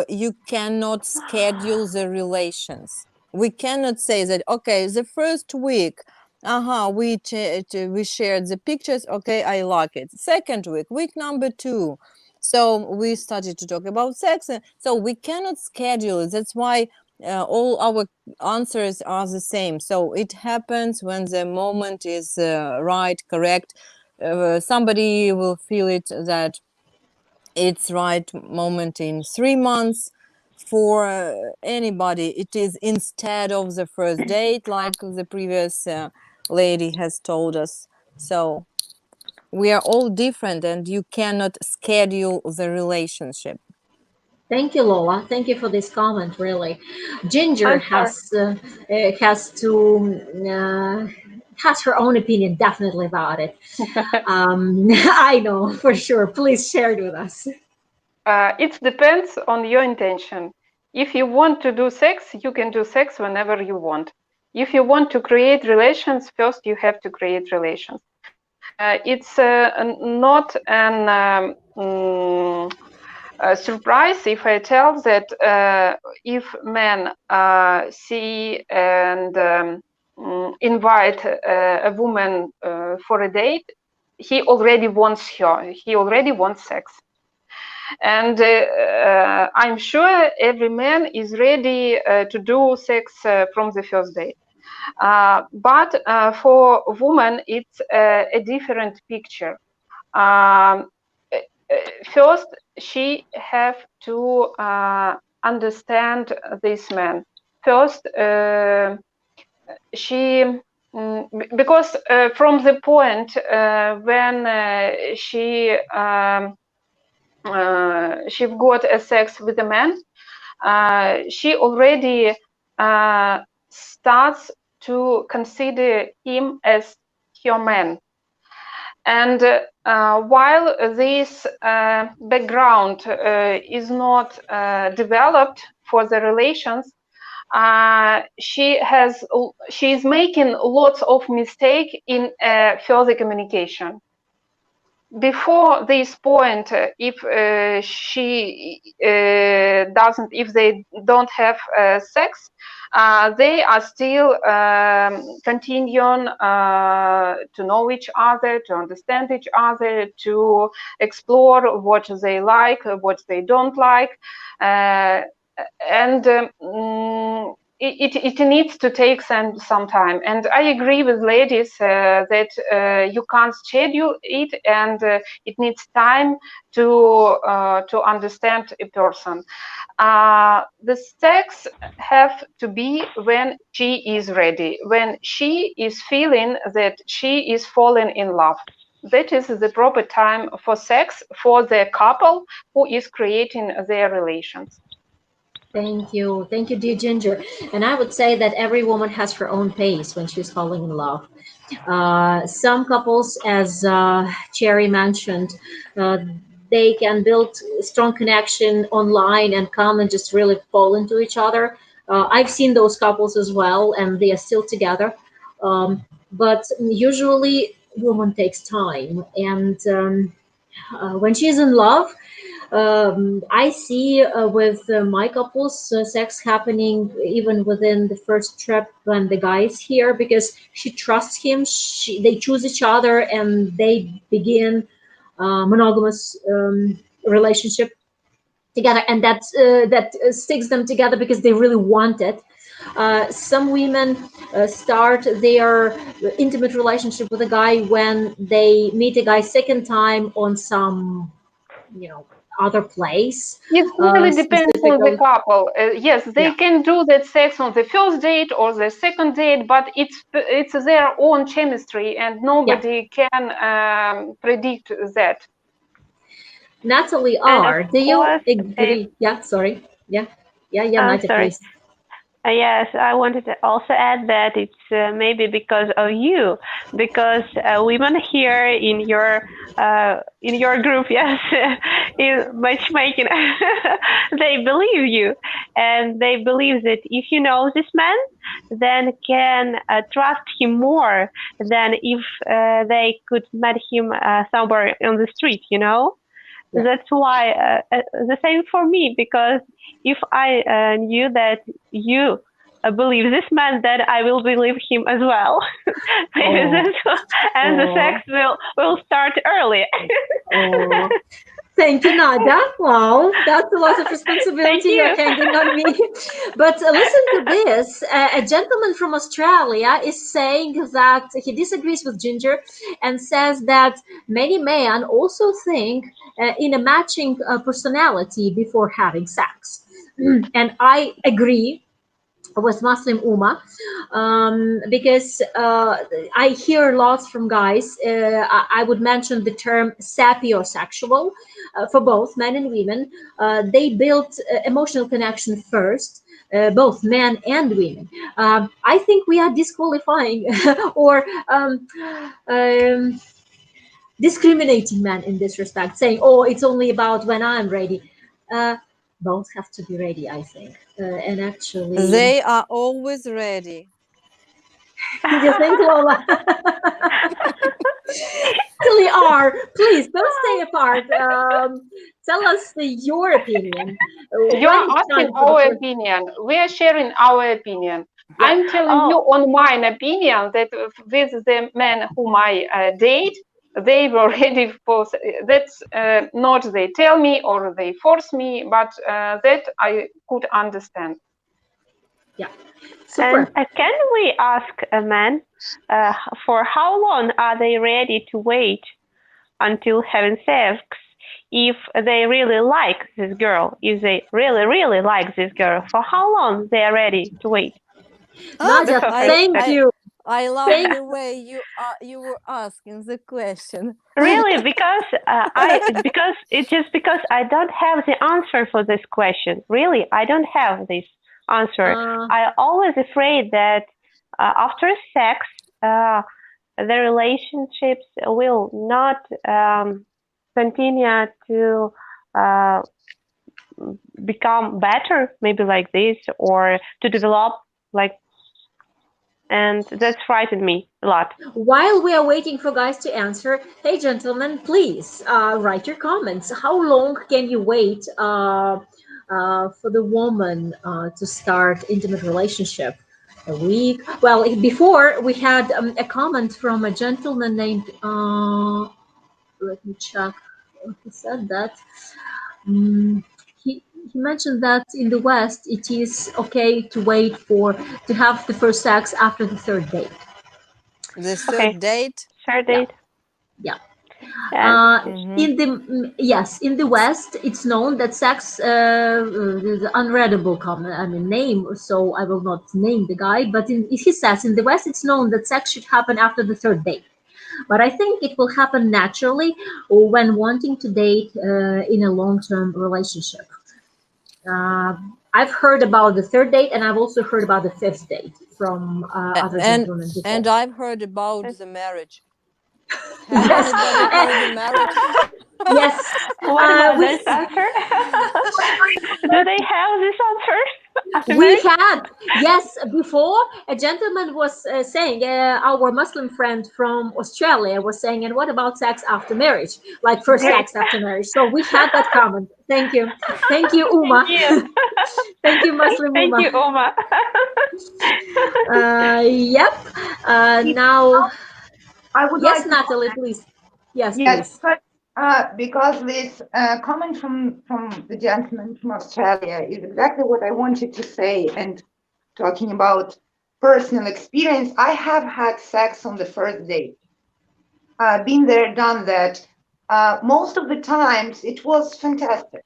you cannot schedule the relations. We cannot say that, okay, the first week, we shared the pictures, okay, I like it. Second week number 2, so we started to talk about sex, so we cannot schedule it. That's why all our answers are the same. So it happens when the moment is right, correct. Somebody will feel it that it's right moment in 3 months. For anybody, it is instead of the first date, like the previous lady has told us. So we are all different, and you cannot schedule the relationship.
Thank you, Lola. Thank you for this comment. Really, Ginger has her own opinion definitely about it. I know for sure. Please share it with us.
It depends on your intention. If you want to do sex, you can do sex whenever you want. If you want to create relations, first you have to create relations. It's not a surprise if I tell that if men see and invite a woman for a date, he already wants her. He already wants sex. And I'm sure every man is ready to do sex from the first date. But for women, it's a different picture. first she have to understand this man. First, she because from the point when she got a sex with a man, she already starts to consider him as her man. And while this background is not developed for the relations, she is making lots of mistakes in further communication. Before this point, if if they don't have sex, they are still continuing to know each other, to understand each other, to explore what they like, what they don't like, and it needs to take some time. And I agree with ladies that you can't schedule it, and it needs time to understand a person. The sex have to be when she is ready, when she is feeling that she is falling in love. That is the proper time for sex for the couple who is creating their relations.
Thank you, dear Ginger. And I would say that every woman has her own pace when she's falling in love. Some couples, as Cherry mentioned, they can build strong connection online and come and just really fall into each other. I've seen those couples as well, and they are still together. But usually, woman takes time, and when she's in love, I see with my couples sex happening even within the first trip when the guy is here, because she trusts him. They choose each other and they begin monogamous relationship together, and that sticks them together because they really want it. Some women start their intimate relationship with a guy when they meet a guy second time on some, other place.
It really depends on the
Specifically.
couple. Yes, they can do that sex on the first date or the second date, but it's their own chemistry, and nobody can predict that.
Natalie R., do you agree? Yeah, sorry. Yeah, Natalie, please.
Yes, I wanted to also add that it's maybe because of you, because women here in your group, yes, in matchmaking, they believe you, and they believe that if you know this man, then can trust him more than if they could meet him somewhere on the street, Yeah. That's why the same for me, because if I knew that you believe this man, then I will believe him as well. And the sex will start early.
Thank you, Nadia. Wow, that's a lot of responsibility you're handing on me. But listen to this. A gentleman from Australia is saying that he disagrees with Ginger and says that many men also think in a matching personality before having sex. And I agree with Muslim Uma, because I hear lots from guys. I would mention the term sapiosexual for both men and women. They build emotional connection first, both men and women. I think we are disqualifying or discriminating men in this respect, saying, "Oh, it's only about when I'm ready." Both have to be ready, I think, and actually
they are always ready.
You think, Lola? Actually are. Please don't stay apart. Tell us your opinion.
You are asking our opinion. We are sharing our opinion. Yeah. I'm telling you on my opinion that with the men whom I date, they were ready for. That's not they tell me or they force me, but that I could understand.
Yeah. Super.
And can we ask a man for how long are they ready to wait until having sex? if they really like this girl, if they really, really like this girl, for how long they are ready to wait?
Nadia, thank you.
I love the way you were asking the question.
Really, because because I don't have the answer for this question. Really, I don't have this answer. I always afraid that after sex, the relationships will not continue to become better, maybe like this, or to develop like. And that's frightened me a lot.
While we are waiting for guys to answer, hey gentlemen, please write your comments. How long can you wait for the woman to start intimate relationship? A week? Well, before we had a comment from a gentleman named. Let me check. He said that. He mentioned that in the West it is okay to wait to have the first sex after the third date.
The third date?
Third date.
Yeah.
And,
in the West, it's known that sex, the unreadable name, so I will not name the guy, but he says in the West, it's known that sex should happen after the third date. But I think it will happen naturally when wanting to date in a long-term relationship. I've heard about the third date, and I've also heard about the fifth date from other gentlemen before.
And I've heard about the marriage.
Yes.
Heard the marriage?
Yes.
What about this answer? Do they have this answer?
We had, yes, before a gentleman was saying, our Muslim friend from Australia was saying, and what about sex after marriage? Like first sex after marriage. So we had that comment. Thank you. Thank you, Uma.
Thank you.
Thank you, Muslim
Thank
Uma.
you, Uma.
Yep. Now,
I would
yes,
like to
Natalie, please. Yes, please.
But, because this comment from the gentleman from Australia is exactly what I wanted to say. And talking about personal experience, I have had sex on the first date. Been there, done that. Most of the times it was fantastic.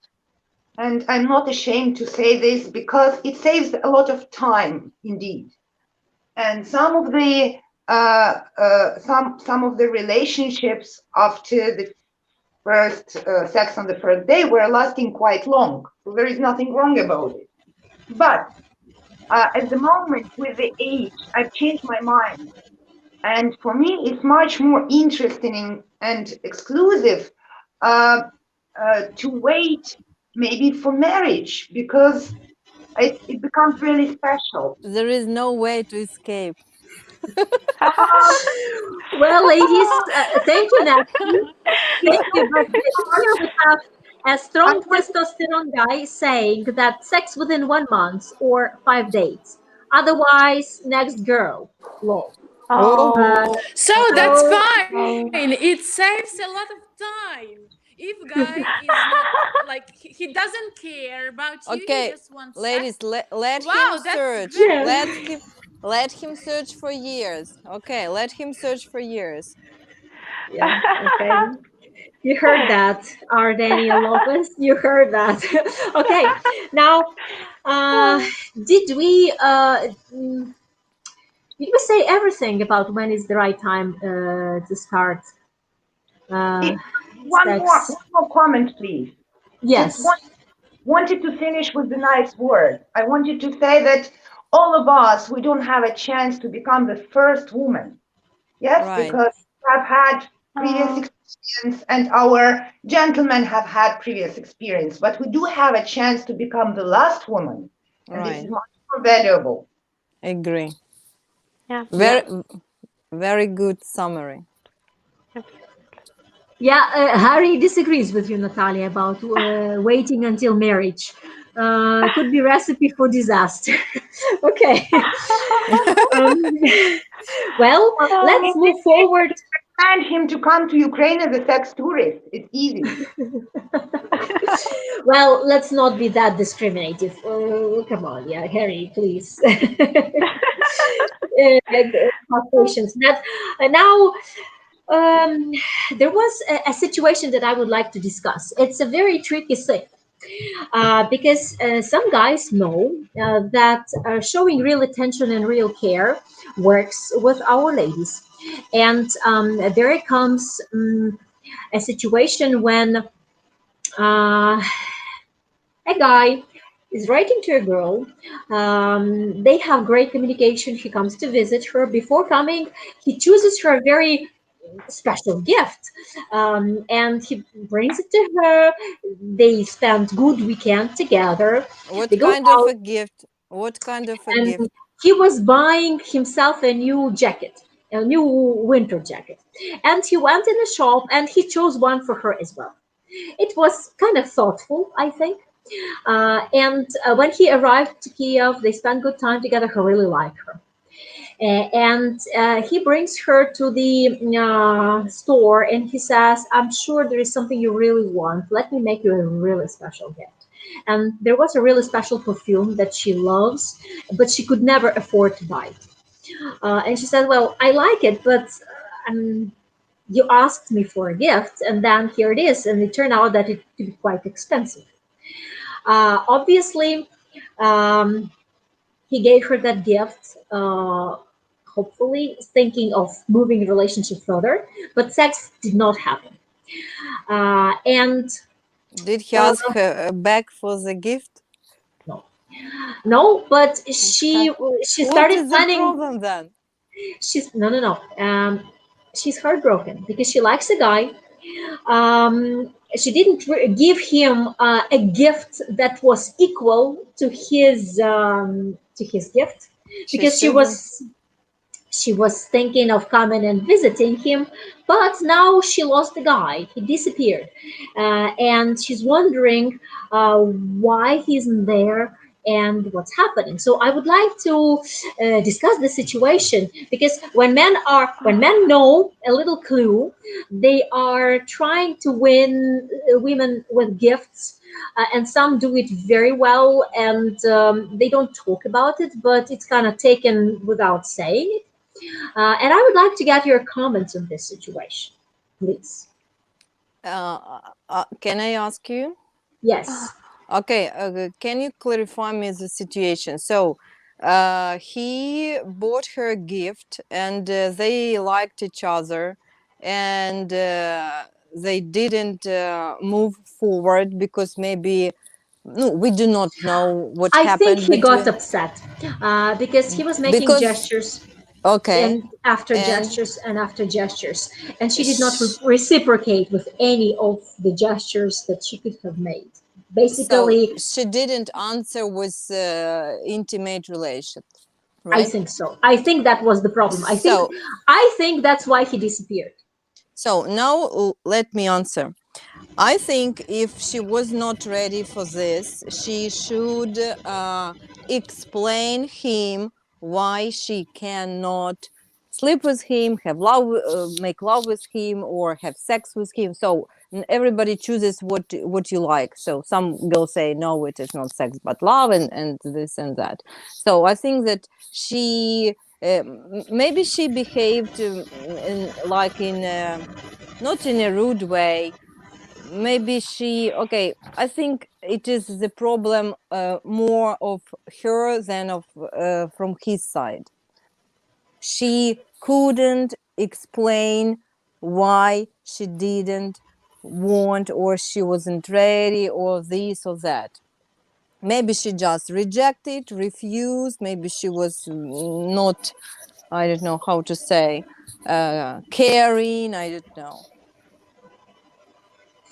And I'm not ashamed to say this because it saves a lot of time indeed. And some of the relationships after the first sex on the first day were lasting quite long. So there is nothing wrong about it. But at the moment, with the age, I've changed my mind. And for me, it's much more interesting and exclusive to wait maybe for marriage, because it becomes really special.
There is no way to escape.
Well, ladies, thank you, Natalie. Thank you. But here we have a strong testosterone guy saying that sex within 1 month or 5 dates. Otherwise, next girl. Lol.
So that's fine. It saves a lot of time. If guy is not like he doesn't care about you,
Okay,
he just wants
ladies,
sex.
let
Wow,
him
that's
search.
great.
Let him search for years. Okay, let him search for years.
Yeah. Okay. You heard that, our Daniel Lopez. You heard that. Okay. Now, did we say everything about when is the right time to start?
One more comment, please.
Yes.
Just wanted to finish with the nice word. I wanted to say that all of us, we don't have a chance to become the first woman. Yes,
Right.
because we have had previous experience and our gentlemen have had previous experience, but we do have a chance to become the last woman. And this is much more valuable.
Agree.
Yeah.
Very good summary.
Yeah, Harry disagrees with you, Natalia, about waiting until marriage. Could be recipe for disaster. Okay. Well, let's move forward.
And him to come to Ukraine as a sex tourist. It's easy.
Well, let's not be that discriminative. Come on, yeah, Harry, please. Have patience. Now, Um, there was a situation that I would like to discuss. It's a very tricky thing because some guys know that showing real attention and real care works with our ladies. And there comes a situation when a guy is writing to a girl. They have great communication. He comes to visit her. Before coming, he chooses her a very special gift, and he brings it to her. They spend good weekend together.
What
They go
kind of
out,
a gift? What kind of a
and
gift?
he was buying himself a new jacket, a new winter jacket, and he went in a shop and he chose one for her as well. It was kind of thoughtful, I think. And when he arrived to Kiev, they spent good time together. He really liked her. And he brings her to the store and he says, I'm sure there is something you really want. Let me make you a really special gift. And there was a really special perfume that she loves, but she could never afford to buy it. And she said, well, I like it, but you asked me for a gift, and then here it is. And it turned out that it could be quite expensive. Obviously, um, he gave her that gift, hopefully thinking of moving the relationship further, but sex did not happen. And
Did he
uh,
ask her back for the gift?
no, no, but she
What
started
is the
planning.
problem then?
She's no. She's heartbroken because she likes a guy. She didn't give him a gift that was equal to his gift
She
because she
shouldn't.
was thinking of coming and visiting him, but now she lost the guy. He disappeared, and she's wondering why he isn't there and what's happening. So I would like to discuss the situation because when men know a little clue, they are trying to win women with gifts. And some do it very well, and they don't talk about it, but it's kind of taken without saying it. And I would like to get your comments on this situation, please.
Can I ask you?
Yes.
Okay, can you clarify me the situation? So, he bought her a gift and they liked each other, and they didn't move forward because maybe, no, we do not know what
I think
happened
he got
between,
upset because he was making
because,
gestures
okay,
and after
and
gestures and after gestures, and she did not
sh-
reciprocate with any of the gestures that she could have made.
so
Basically,
she didn't answer with intimate relation,
I
right?
think so. I think that was the problem.
So,
I think that's why he disappeared.
so now let me answer. I think if she was not ready for this, she should explain him why she cannot sleep with him, have love, make love with him, or have sex with him. So everybody chooses what you like. So some girls say no, it is not sex but love, and this and that. So I think that she maybe she behaved like in not in a rude way. Maybe she, okay, I think it is the problem more of her than of from his side. She couldn't explain why she didn't want, or she wasn't ready, or this or that. Maybe she just rejected, refused. Maybe she was not, I don't know how to say, caring, I don't know.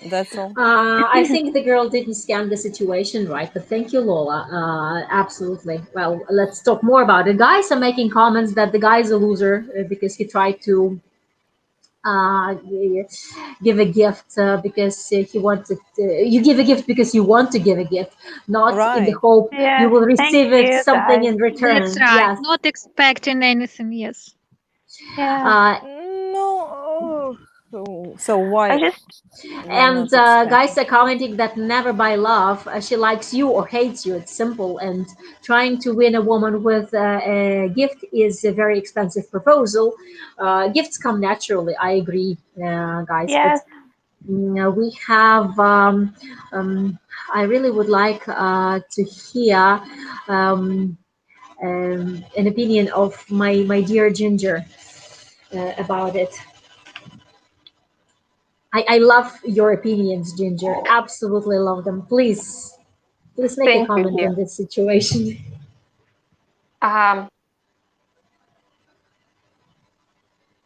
That's all.
I think the girl didn't scan the situation right, but thank you, Lola. Absolutely. Well, let's talk more about it. Guys are making comments that the guy is a loser because he tried to uh, give a gift because he wanted. You give a gift because you want to give a gift, not in the
Right.
hope you
Yes,
will
thank
receive it
you,
something
guys.
in
That's
return.
right.
Yes.
Not expecting anything. Yes.
Yeah.
Uh,
No, So why?
I just
And
not expect
guys are commenting that never buy love. She likes you or hates you. It's simple. And trying to win a woman with a gift is a very expensive proposal. Gifts come naturally. I agree, guys. But
yes.
we have. I really would like to hear an opinion of my dear Ginger about it. I love your opinions, Ginger. Absolutely love them. Please make a
Thank you,
comment
dear.
on this situation.
Um,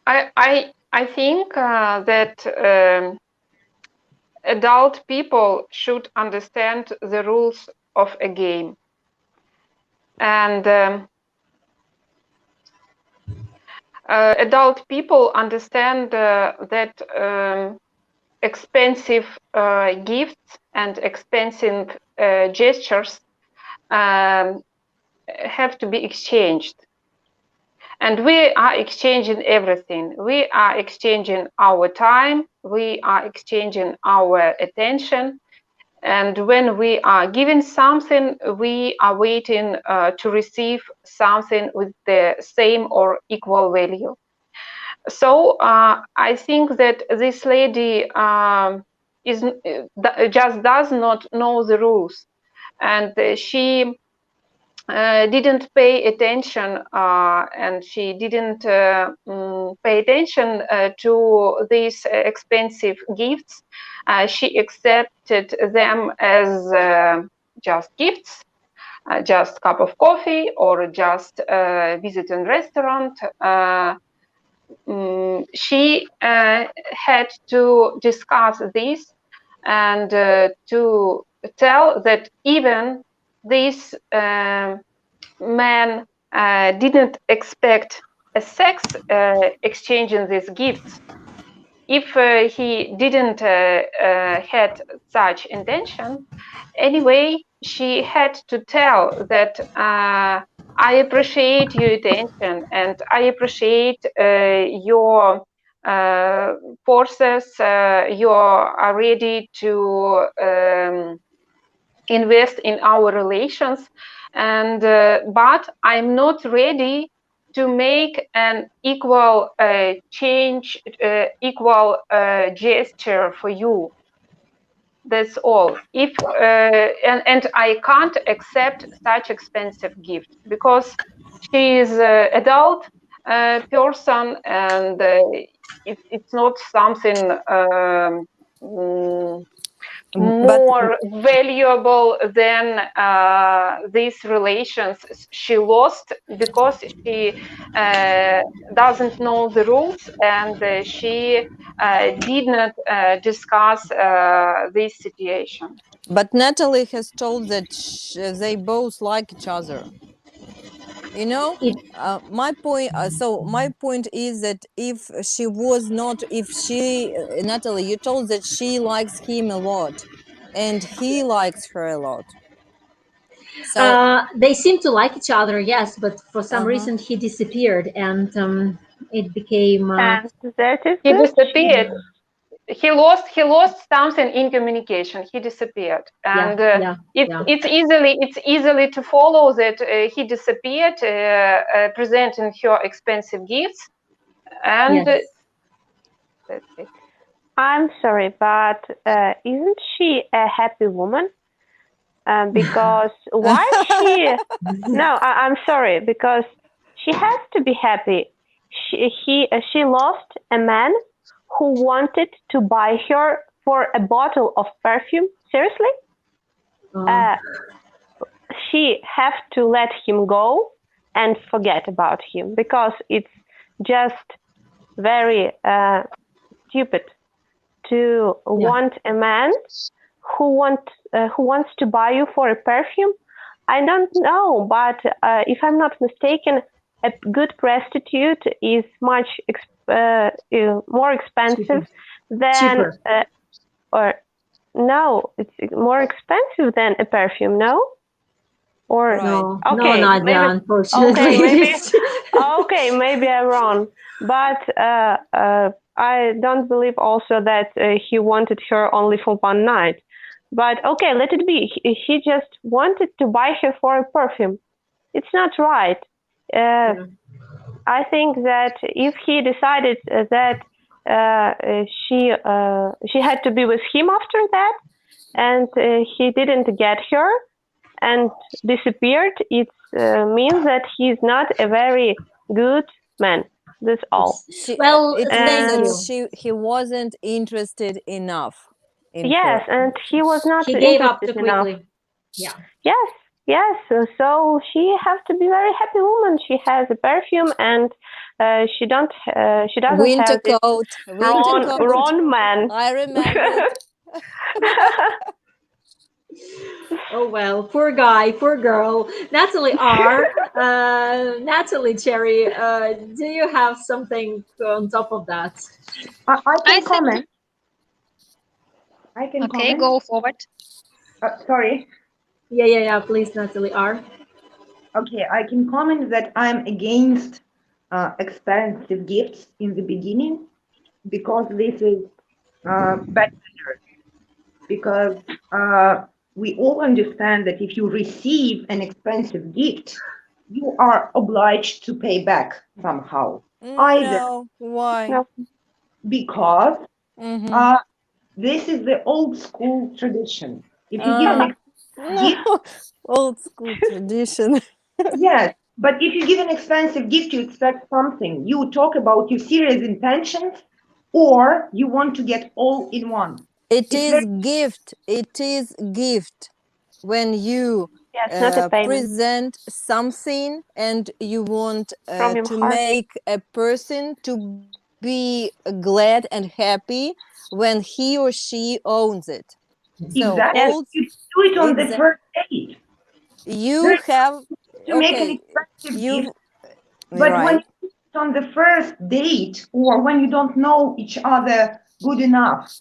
I think that adult people should understand the rules of a game, and adult people understand that expensive gifts and expensive gestures have to be exchanged. And we are exchanging everything. We are exchanging our time. We are exchanging our attention. And when we are giving something, we are waiting to receive something with the same or equal value. So I think that this lady just does not know the rules, and she didn't pay attention, and she didn't pay attention to these expensive gifts. She accepted them as just gifts, just cup of coffee or just visit a restaurant. She had to discuss this and to tell that even this man didn't expect a sex exchanging these gifts. If he didn't had such intention, anyway, she had to tell that I appreciate your attention and I appreciate your forces. You are ready to invest in our relations, and but I'm not ready to make an equal change, equal gesture for you. That's all. If and I can't accept such expensive gift because she is an adult person, and it's not something
but
more valuable than these relations she lost because she doesn't know the rules, and she did not discuss this situation.
but Natalie has told that they both like each other. You know,
It,
my point. So my point is that if she was not, if she, Natalie, you told that she likes him a lot, and he likes her a lot. So,
they seem to like each other, yes, but for some
uh-huh.
reason he disappeared, and it became.
And that is
He
good.
disappeared. He lost something in communication. He disappeared,
Yeah,
and
yeah, yeah.
it's easily to follow that he disappeared, presenting her expensive gifts, and
Yes.
that's it.
I'm sorry, but isn't she a happy woman? Because why she? No, I'm sorry, because she has to be happy. She lost a man who wanted to buy her for a bottle of perfume. Seriously?
Uh,
She have to let him go and forget about him because it's just very stupid to want a man who wants to buy you for a perfume. I don't know, but if I'm not mistaken, a good prostitute is much more expensive than
cheaper.
or no, it's more expensive than a perfume. No, or
Right.
No, no,
okay,
Nadia,
maybe
unfortunately.
okay, maybe okay, maybe I'm wrong, but I don't believe also that he wanted her only for one night. But okay, let it be. He just wanted to buy her for a perfume. It's not right.
Yeah.
I think that if he decided that she had to be with him after that, and he didn't get her and disappeared, it means that he's not a very good man. That's all.
Well,
It
thank
means
you.
that he wasn't interested enough in
Yes,
her.
and he was not
He gave up too
interested enough.
quickly. Yeah.
Yes, yes. So she has to be very happy woman. She has a perfume, and she doesn't
Winter
have this
coat, winter coat.
wrong man.
I remember it.
Oh well, poor guy, poor girl. Natalie R. Natalie Cherry, do you have something on top of that?
I
I
can
think-
comment. I can
Okay,
comment.
go forward.
Sorry.
Yeah. Please, Natalie R.
Okay, I can comment that I'm against expensive gifts in the beginning because this is bad manners. Because we all understand that if you receive an expensive gift, you are obliged to pay back somehow. Either
No, why?
No.
because
Mhm.
this is the old school tradition. If you give an gift,
No, old school tradition.
yes, but if you give an expensive gift, you expect something. You talk about your serious intentions, or you want to get all in one.
It
It's
is gift. It is gift when you
Yes, not a payment
present something and you want
from your
to
heart.
make a person to be glad and happy when he or she owns it. So
exactly.
old,
You do it on the
exa-
first date.
you
There's
have
to make an
okay.
expensive
You
gift, but when
right.
you do it on the first date or when you don't know each other good enough,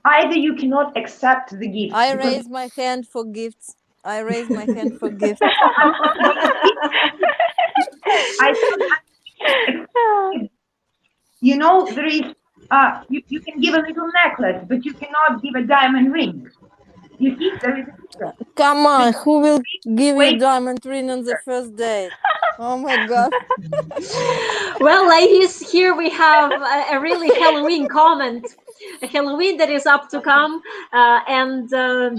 either you cannot accept the gift.
I
because
raise my hand for gifts. I raise my hand for gifts.
I you know, there is you can give a little necklace, but you cannot give a diamond ring. You see, there is a difference.
Come on, who will give you
Wait.
diamond ring on the first date? Oh my god.
Well, ladies, here we have a really Halloween comment. A Halloween that is up to come. And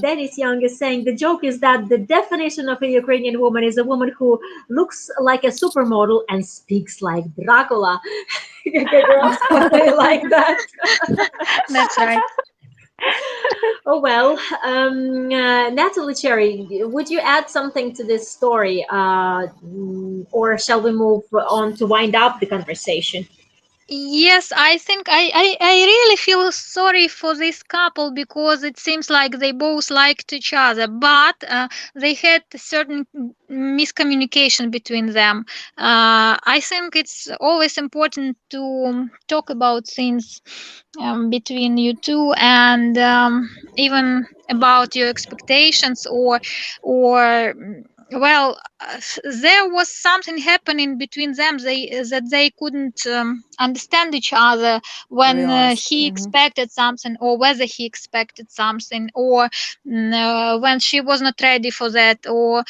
Dennis Young is saying the joke is that the definition of a Ukrainian woman is a woman who looks like a supermodel and speaks like Dracula. Girls probably like that.
That's right.
Oh well, Natalie Cherry, would you add something to this story, or shall we move on to wind up the conversation?
Yes, I think I really feel sorry for this couple because it seems like they both liked each other, but they had a certain miscommunication between them. I think it's always important to talk about things between you two, and even about your expectations, or well, there was something happening between them, they couldn't understand each other when
Realize.
he expected something, or whether he expected something, or when she was not ready for that, or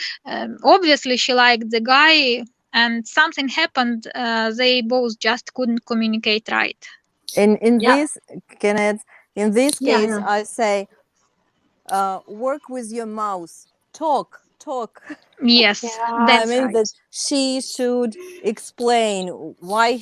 obviously she liked the guy and something happened, they both just couldn't communicate right.
In
Yeah.
this, Kenneth, in this
Yeah,
case,
yeah.
I say, work with your mouth. Talk.
Yes,
Yeah.
I
that's
mean
right.
that she should explain why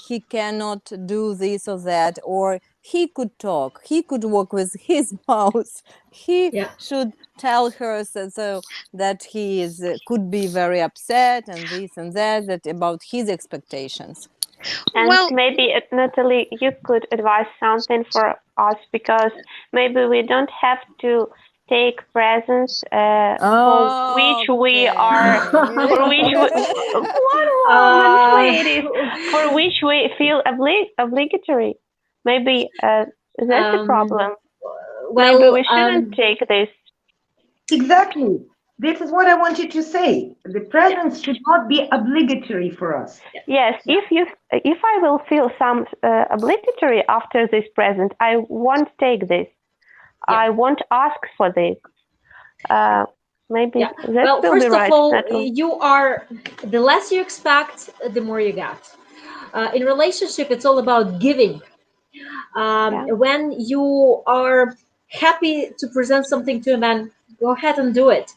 he cannot do this or that, or he could talk. He could work with his mouth. He
Yeah.
should tell her so that he is could be very upset and this and that about his expectations.
And
Well,
maybe, Natalie, you could advise something for us, because maybe we don't have to take presents for which we are, for which we, one moment, ladies, for which we feel obligatory. Maybe that's a problem. Maybe
Well,
we shouldn't take this.
Exactly. This is what I wanted to say. The presence should not be obligatory for us.
Yes, if I will feel some obligatory after this present, I won't take this. I won't ask for this. Maybe that
Well,
will be
first
right.
of all,
Natalie.
you are the less you expect, the more you get. In relationship, it's all about giving. When you are happy to present something to a man, go ahead and do it.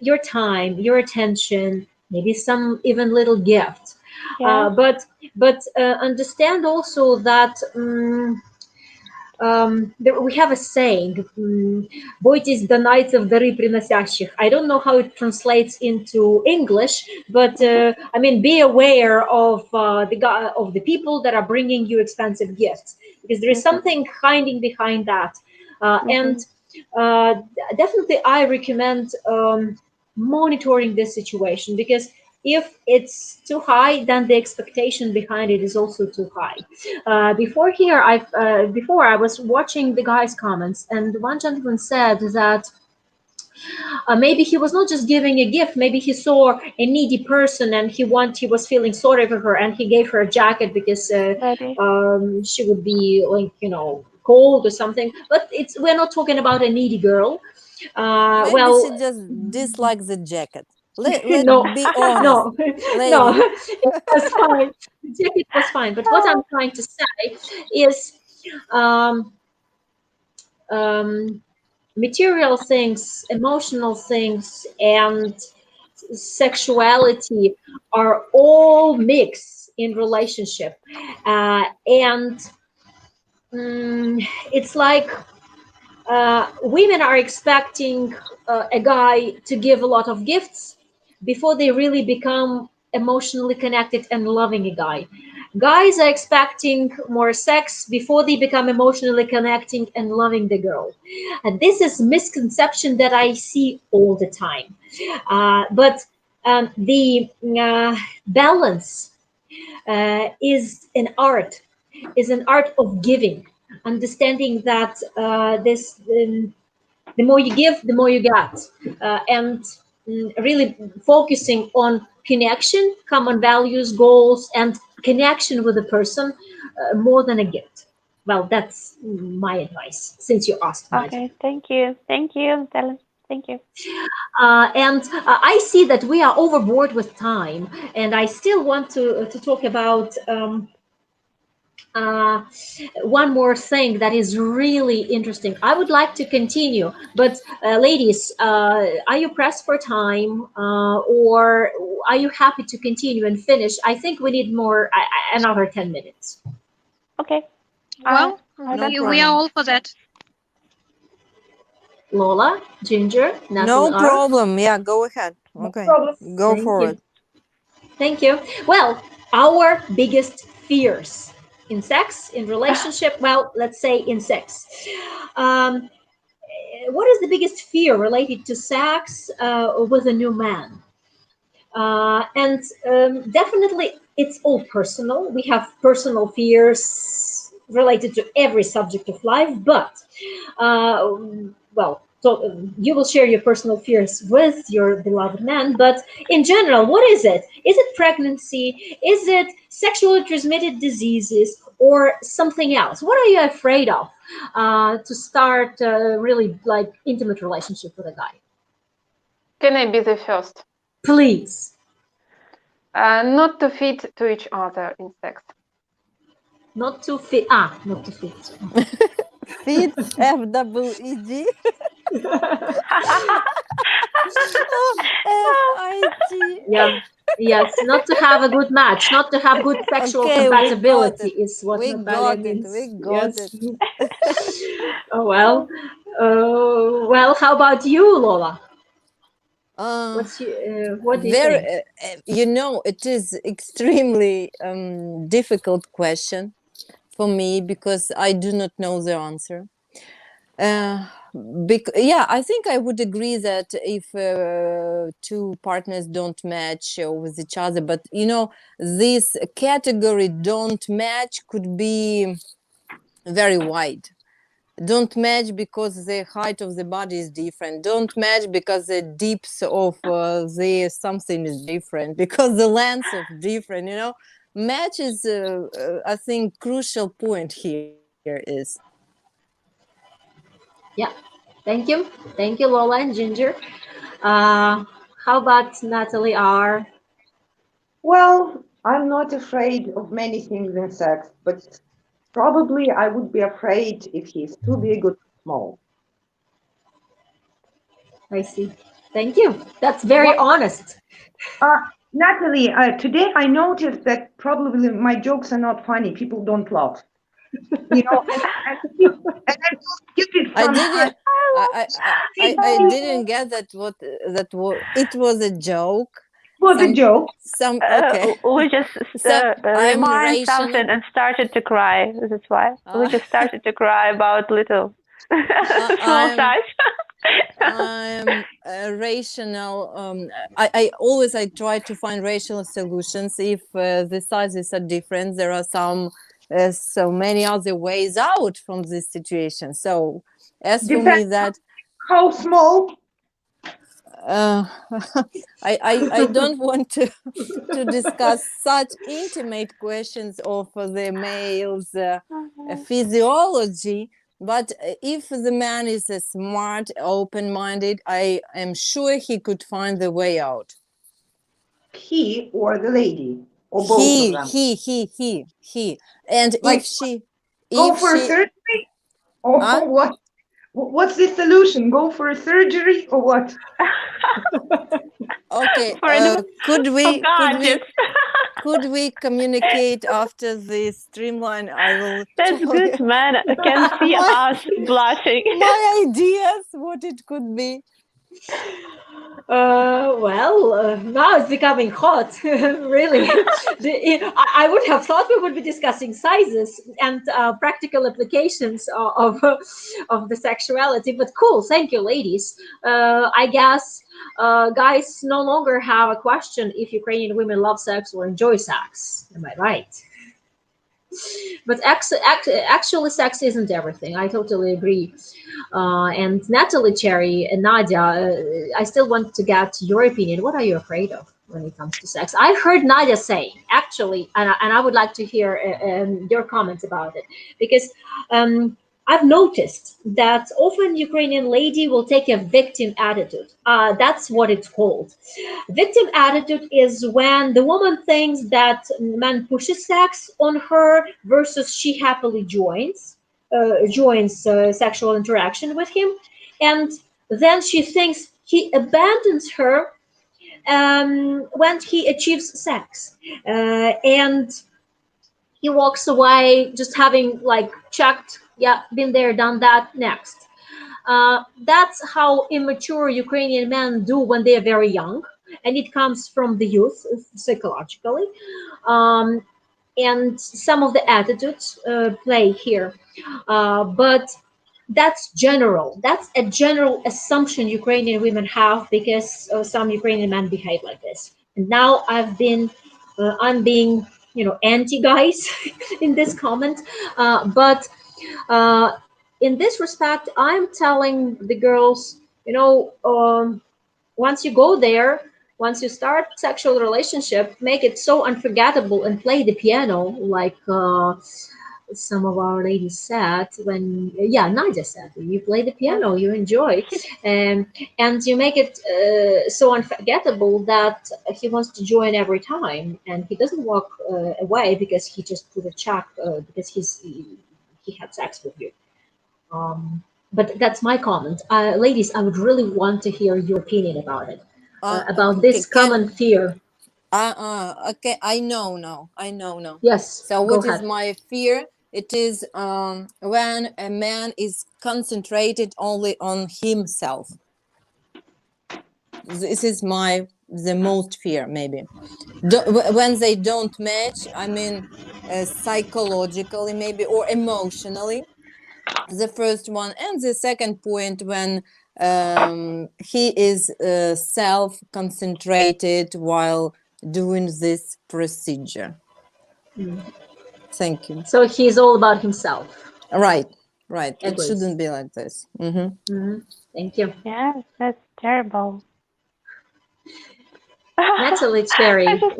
Your time, your attention, maybe some even little gift.
Yeah.
But understand also that we have a saying, "Бойтесь донайцев дары приносящих." I don't know how it translates into English, but I mean, be aware of the people that are bringing you expensive gifts, because there is something hiding behind that. And definitely, I recommend monitoring this situation, because if it's too high, then the expectation behind it is also too high. Before I was watching the guys' comments, and one gentleman said that maybe he was not just giving a gift, maybe he saw a needy person and he was feeling sorry for her, and he gave her a jacket because she would be, like, cold or something. But we're not talking about a needy girl.
Maybe she just dislikes the jacket. Let's
no,
be honest,
no,
lady.
no, it was fine. The jacket was fine. But what I'm trying to say is, material things, emotional things, and sexuality are all mixed in relationship, and it's like women are expecting a guy to give a lot of gifts before they really become emotionally connected and loving a guy. Guys are expecting more sex before they become emotionally connecting and loving the girl. And this is misconception that I see all the time. But the balance is an art of giving, understanding that the more you give, the more you get, and really focusing on connection, common values, goals, and connection with the person, more than a gift. Well, that's my advice, since you asked, Nadia.
Okay, thank you, Natalie. Thank you.
And I see that we are overboard with time, and I still want to talk about one more thing that is really interesting. I would like to continue, but ladies, are you pressed for time, or are you happy to continue and finish? I think we need more, another 10 minutes.
Okay.
Well,
No
we are all for that.
Lola, Ginger, Natalie,
No problem. Yeah, go ahead. Okay, go
Thank
for
you.
it.
Thank you. Well, our biggest fears in sex, in relationship, well, let's say in sex. Um, what is the biggest fear related to sex with a new man? And definitely, it's all personal. We have personal fears related to every subject of life, but well, so you will share your personal fears with your beloved man, but in general, what is it? Is it pregnancy? Is it sexually transmitted diseases, or something else? What are you afraid of to start really like intimate relationship with a guy?
Can I be the first?
Please.
Not to fit to each other in sex.
Not to fit. Not to fit.
Fit, FWED. FIT.
Yeah. Yes, not to have a good match, not to have good sexual
Okay, we got
compatibility
it.
is what
We
Natalia
got it.
means.
We got
Yes.
it.
Oh well. Well, how about you, Lola? What do you
Very,
think?
it is extremely difficult question for me, because I do not know the answer. Yeah, I think I would agree that if two partners don't match with each other, but this category don't match could be very wide. don't match because the height of the body is different, don't match because the depth of the something is different, because the length of different, you know. Match is I think crucial point here is.
Yeah. Thank you, Lola and Ginger. How about Natalie R?
Well, I'm not afraid of many things in sex, but probably I would be afraid if he's too big or too small.
I see. Thank you. That's very
What?
honest.
Natalie, today I noticed that probably my jokes are not funny. People don't laugh. You know, and I feel stupid
I
sometimes.
didn't. I didn't get that. That was. It was a joke.
It was a joke.
Okay.
We just
So I'm
remind
rational.
something and started to cry. That's why we just started to cry about little small size.
I'm rational. I always try to find rational solutions. If the sizes are different, there are so many other ways out from this situation. So as for me,
Depends
that
how small.
I don't want to discuss such intimate questions of the male's physiology. But if the man is smart, open-minded, I am sure he could find the way out.
He or the lady, or both of them.
He. And
Like,
if she,
go for surgery, or what? What's the solution? Go for a surgery or what?
Okay, could we communicate after the streamline? I will.
That's good, man. I can see us blushing.
My ideas, what it could be.
Now it's becoming hot. Really, I would have thought we would be discussing sizes and practical applications of the sexuality. But cool, thank you, ladies. I guess guys no longer have a question if Ukrainian women love sex or enjoy sex. Am I right? But actually, sex isn't everything. I totally agree. And Natalie, Cherry, and Nadia, I still want to get your opinion. What are you afraid of when it comes to sex? I've heard Nadia saying, actually, and I would like to hear your comments about it, because I've noticed that often Ukrainian lady will take a victim attitude. That's what it's called. Victim attitude is when the woman thinks that man pushes sex on her versus she happily joins sexual interaction with him, and then she thinks he abandons her when he achieves sex, and he walks away just having like checked, yeah, been there, done that, next. That's how immature Ukrainian men do when they are very young, and it comes from the youth psychologically. Um, and some of the attitudes play here. But that's general. That's a general assumption Ukrainian women have because some Ukrainian men behave like this. And now I'm being, anti guys in this comment, but in this respect, I'm telling the girls, once you go there, once you start sexual relationship, make it so unforgettable and play the piano like some of our ladies said. When Nadia said, you play the piano, you enjoy, and you make it so unforgettable that he wants to join every time, and he doesn't walk away because he just put a check because he had sex with you. But that's my comment. Ladies, I would really want to hear your opinion about it, about this common fear.
Okay, I know now.
Yes.
So what is my fear? It is when a man is concentrated only on himself. This is the most fear, maybe. When they don't match, I mean, psychologically maybe, or emotionally, the first one. And the second point, when he is self-concentrated while doing this procedure. Thank you.
So he's all about himself.
Right. Right. It
Agrees.
shouldn't be like this.
Thank you.
Yeah, that's terrible.
Natalie Cherry,
I just-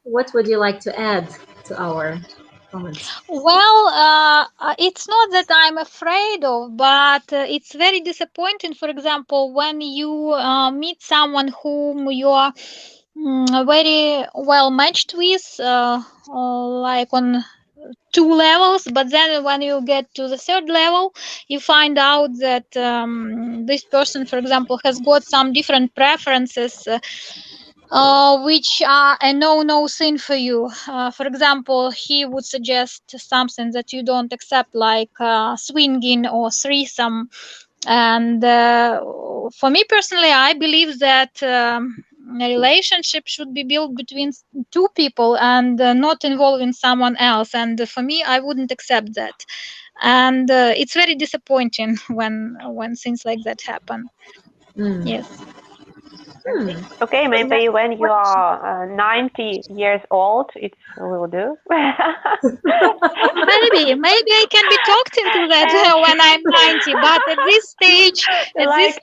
what would you like to add to our comments?
Well, it's not that I'm afraid of, but it's very disappointing. For example, when you meet someone whom you are very well matched with, like on 2 levels, but then when you get to the 3rd level, you find out that this person, for example, has got some different preferences. Which are a no sin for you. For example, he would suggest something that you don't accept, like swinging or threesome. And for me personally, I believe that a relationship should be built between 2 people and not involving someone else. And for me, I wouldn't accept that. And it's very disappointing when things like that happen. Yes.
Okay, maybe when you are 90 years old, it will do.
Maybe I can be talked into that when I'm 90, but at this stage I would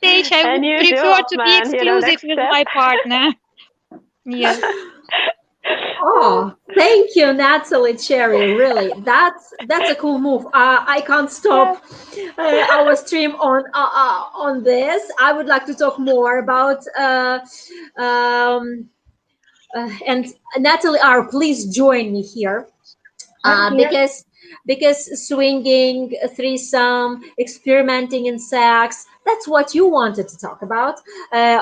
prefer to be exclusive with my partner. Yes.
Oh, thank you, Natalie Cherry. Really, that's a cool move. I can't stop our stream on this. I would like to talk more about and Natalie R. Please join me here. Because swinging, threesome, experimenting in sex, that's what you wanted to talk about,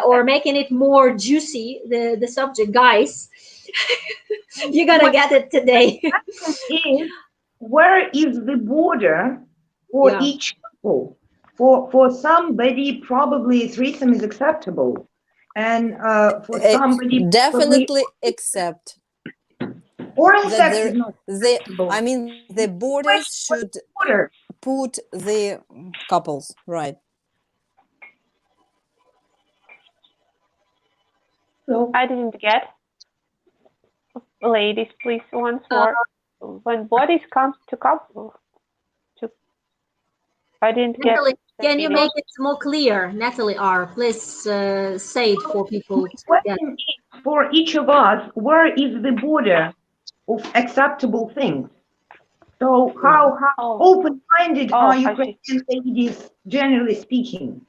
or making it more juicy, the subject, guys. You're gonna get it today.
Is where is the border for each couple? For somebody, probably threesome is acceptable, and for somebody,
definitely accept.
Oral sex is not acceptable.
I mean, the borders should put the couples right.
So I didn't get. Ladies, please, once more. When bodies comes to couples, I didn't
Natalie,
get.
can you make it more clear? Natalie R, please say it for people.
For each of us, where is the border of acceptable things? So how open-minded are Ukrainian ladies, generally speaking?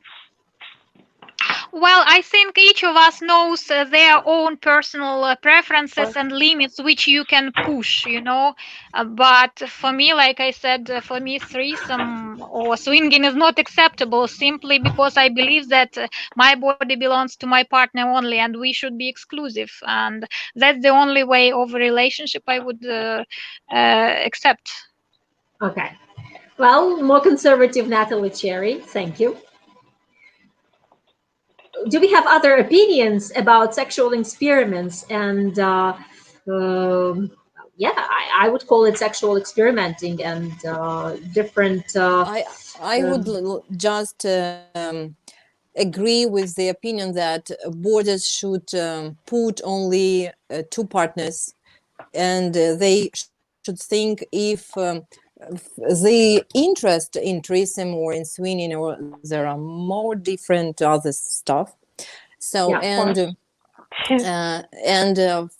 Well, I think each of us knows their own personal preferences and limits, which you can push, but for me, like I said, for me, threesome or swinging is not acceptable, simply because I believe that my body belongs to my partner only, and we should be exclusive. And that's the only way of a relationship I would accept.
Okay. Well, more conservative Natalie Cherry, thank you. Do we have other opinions about sexual experiments? And I would call it sexual experimenting and different.
I would just agree with the opinion that borders should put only 2 partners, and they should think if the interest in threesome or in swinging, or there are more different other stuff. So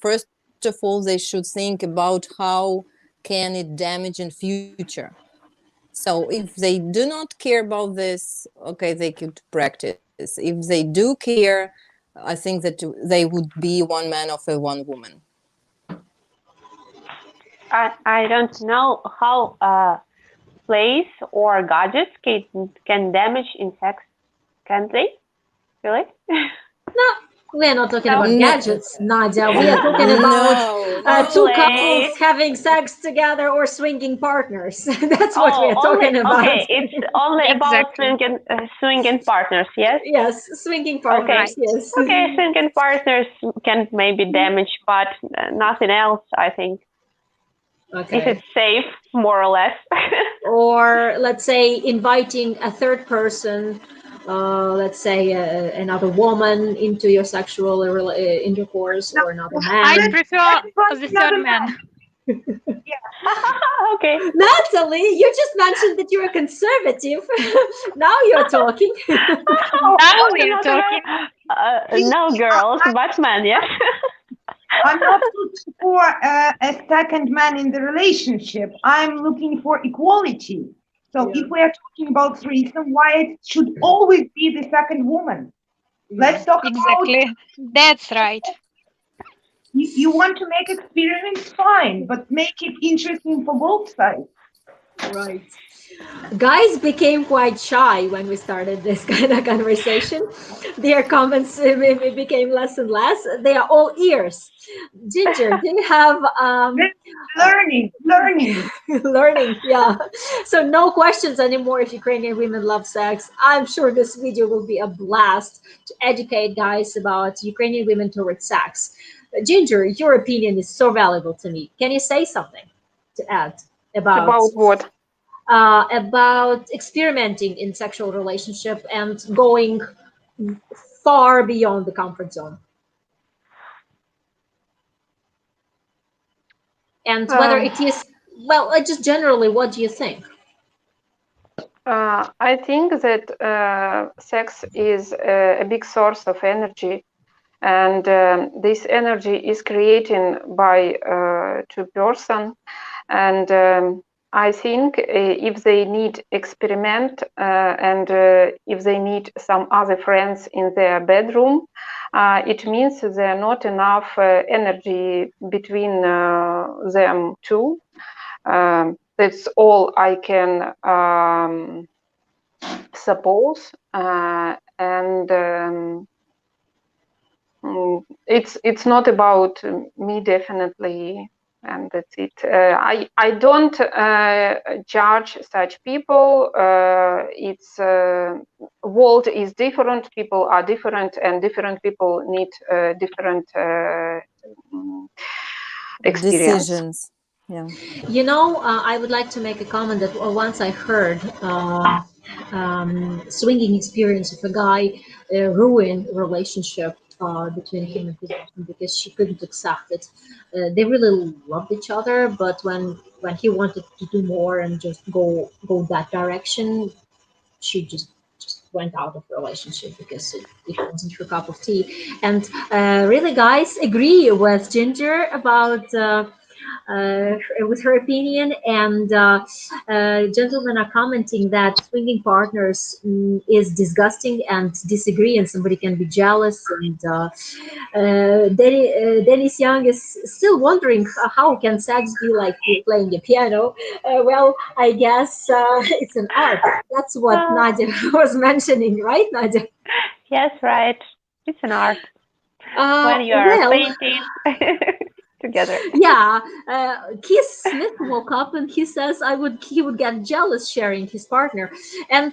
first of all, they should think about how can it damage in future. So if they do not care about this, okay, they could practice. If they do care, I think that they would be one man of a one woman.
I don't know how plays or gadgets can damage in sex, can they? Really?
No, we're not talking about gadgets, Nadia. We are talking about 2 couples having sex together or swinging partners. That's what we are talking about.
Okay, it's only about swinging partners, yes?
Yes, swinging partners, yes.
Okay, swinging partners can maybe damage, but nothing else, I think.
Okay.
If it's safe, more or less.
Or let's say inviting a third person, let's say another woman into your sexual intercourse, or another man.
I prefer the third man.
Okay.
Natalie, you just mentioned that you're a conservative. Now you're talking.
Now
Also
we're
not
talking.
no girls, but men, yes.
I'm not looking for a second man in the relationship. I'm looking for equality. So
Yeah.
if we are talking about threesome, why it should always be the second woman? Let's talk about
Exactly. That's right.
you want to make experiments, fine, but make it interesting for both sides.
Right. Guys became quite shy when we started this kind of conversation. Their comments became less and less. They are all ears. Ginger, do you have
Learning.
learning? Yeah. So no questions anymore if Ukrainian women love sex. I'm sure this video will be a blast to educate guys about Ukrainian women towards sex. Ginger, your opinion is so valuable to me. Can you say something to add
About what?
about experimenting in sexual relationship and going far beyond the comfort zone, and whether
Um,
it is, well, just generally, what do you think?
I think that sex is a big source of energy, and this energy is created by two person. And I think if they need experiment and if they need some other friends in their bedroom, it means there are not enough energy between them two. That's all I can suppose, and it's not about me definitely, and that's it. I don't judge such people. It's world is different. People are different, and different people need different experience.
Decisions. Yeah.
You know, I would like to make a comment that once I heard swinging experience of a guy ruin relationship between him and his husband because she couldn't accept it. They really loved each other, but when he wanted to do more and just go that direction, she just went out of the relationship because it wasn't her cup of tea. And really, guys, agree with Ginger about with her opinion, and gentlemen are commenting that swinging partners is disgusting and disagree, and somebody can be jealous. And Dennis Young is still wondering how can sex be like playing a piano. Well, I guess it's an art. That's what Nadia was mentioning, right, Nadia?
Yes, right. It's an art when you are
Well,
painting together.
yeah, Keith Smith woke up and he says he would get jealous sharing his partner. And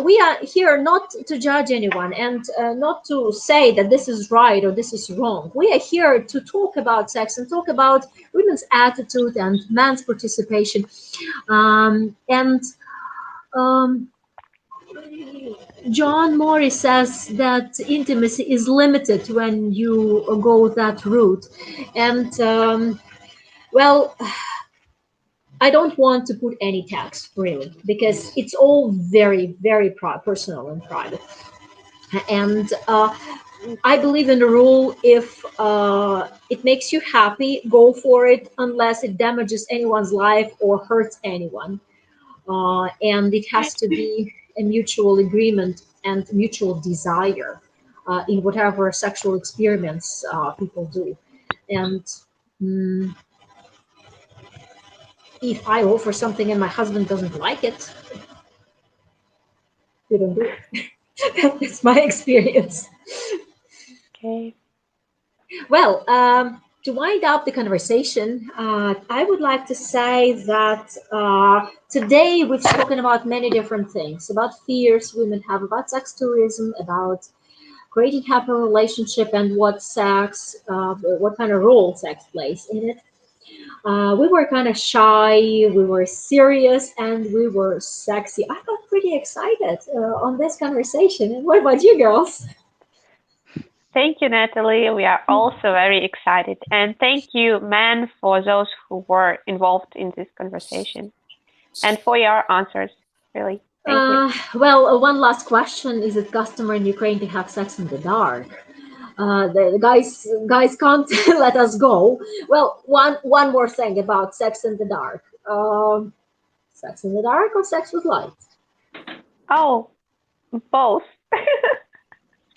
we are here not to judge anyone and not to say that this is right or this is wrong. We are here to talk about sex and talk about women's attitude and men's participation. And John Morris says that intimacy is limited when you go that route. And well, I don't want to put any tags really because it's all very, very personal and private. And I believe in the rule: if it makes you happy, go for it, unless it damages anyone's life or hurts anyone. And it has to be a mutual agreement and mutual desire in whatever sexual experiments people do. And mm, if I offer something and my husband doesn't like it, we don't do it. That's my experience.
Okay.
Well, to wind up the conversation, I would like to say that today we've spoken about many different things, about fears women have, about sex tourism, about creating happy relationship, and what kind of role sex plays in it. We were kind of shy, we were serious, and we were sexy. I got pretty excited on this conversation. And what about you girls?
Thank you, Natalie. We are also very excited. And thank you, men, for those who were involved in this conversation and for your answers, really. Thank you.
Well, one last question. Is it customary in Ukraine to have sex in the dark? The guys can't let us go. Well, one more thing about sex in the dark. Sex in the dark or sex with light?
Oh, both.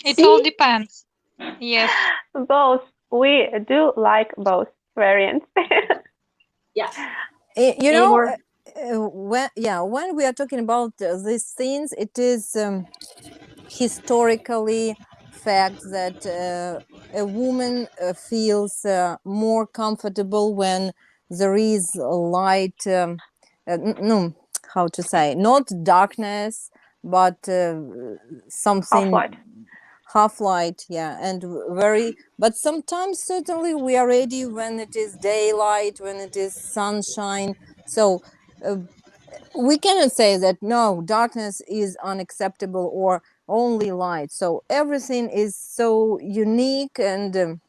It all
See?
depends. Yes.
Both. We do like both variants.
Yeah.
You
Any
know,
more?
when we are talking about these things, it is historically fact that a woman feels more comfortable when there is light. No, how to say, not darkness, but something
Half-light.
half light, yeah, and very, but sometimes certainly we are ready when it is daylight, when it is sunshine. So we cannot say that no, darkness is unacceptable or only light. So everything is so unique, and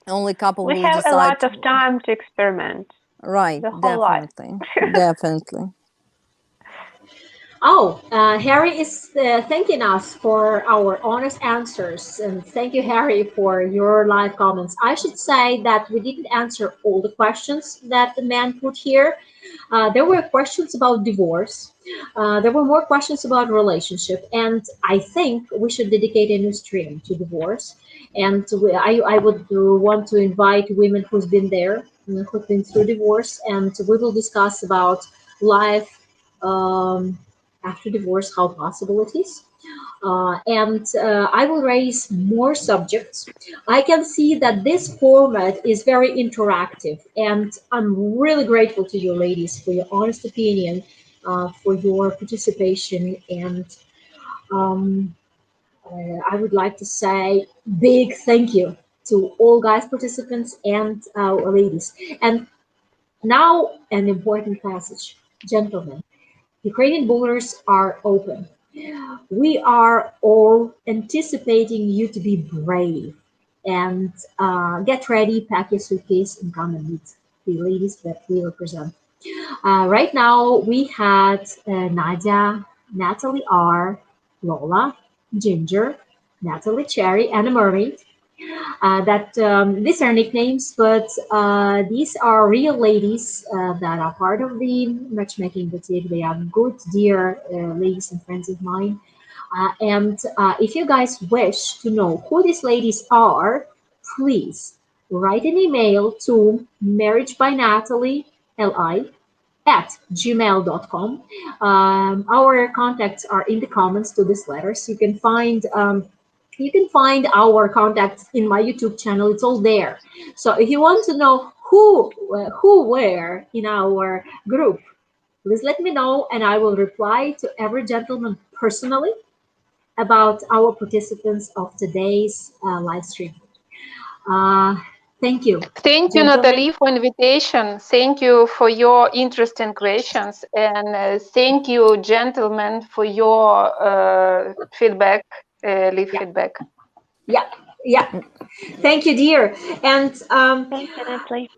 only couple
We
will
have a
decide.
lot of time to experiment.
Right,
The whole life.
definitely. Definitely.
Oh, Harry is thanking us for our honest answers. And thank you, Harry, for your live comments. I should say that we didn't answer all the questions that the man put here. There were questions about divorce. There were more questions about relationship. And I think we should dedicate a new stream to divorce. And I would want to invite women who's been there, who've been through divorce. And we will discuss about life. After divorce, how possible it is. And I will raise more subjects. I can see that this format is very interactive, and I'm really grateful to you ladies for your honest opinion, for your participation, and um, I would like to say big thank you to all guys participants and ladies. And now an important passage, gentlemen. Ukrainian borders are open. We are all anticipating you to be brave and get ready, pack your suitcase, and come and meet the ladies that we represent. Right now, we had Nadia, Natalie R, Lola, Ginger, Natalie Cherry, and a mermaid. These are nicknames, but these are real ladies that are part of the matchmaking boutique. They are good, dear ladies and friends of mine. And if you guys wish to know who these ladies are, please write an email to marriagebynatalieLI@gmail.com. Our contacts are in the comments to this letter, so you can find our contacts in my YouTube channel. It's all there. So if you want to know who where in our group, please let me know, and I will reply to every gentleman personally about our participants of today's live stream. Thank you.
Thank you,
Gentlemen.
Natalie, for invitation. Thank you for your interesting questions, and thank you, gentlemen, for your feedback, feedback.
Yeah. Thank you, dear. And
Thank you, Natalie.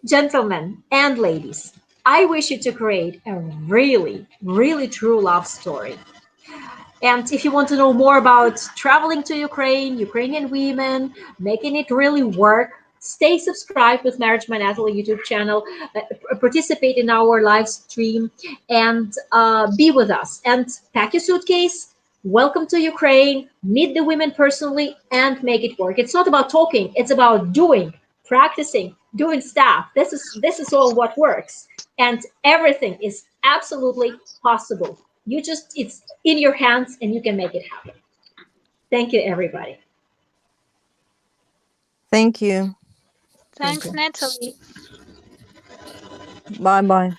gentlemen and ladies, I wish you to create a really, really true love story. And if you want to know more about traveling to Ukraine, Ukrainian women, making it really work, stay subscribed with Marriage by Natalie YouTube channel, participate in our live stream, and be with us. And pack your suitcase, welcome to Ukraine, meet the women personally, and make it work. It's not about talking, it's about doing, practicing, doing stuff. This is all what works. And everything is absolutely possible. It's in your hands and you can make it happen. Thank you, everybody.
Thank you.
Thanks, Natalie.
Bye bye.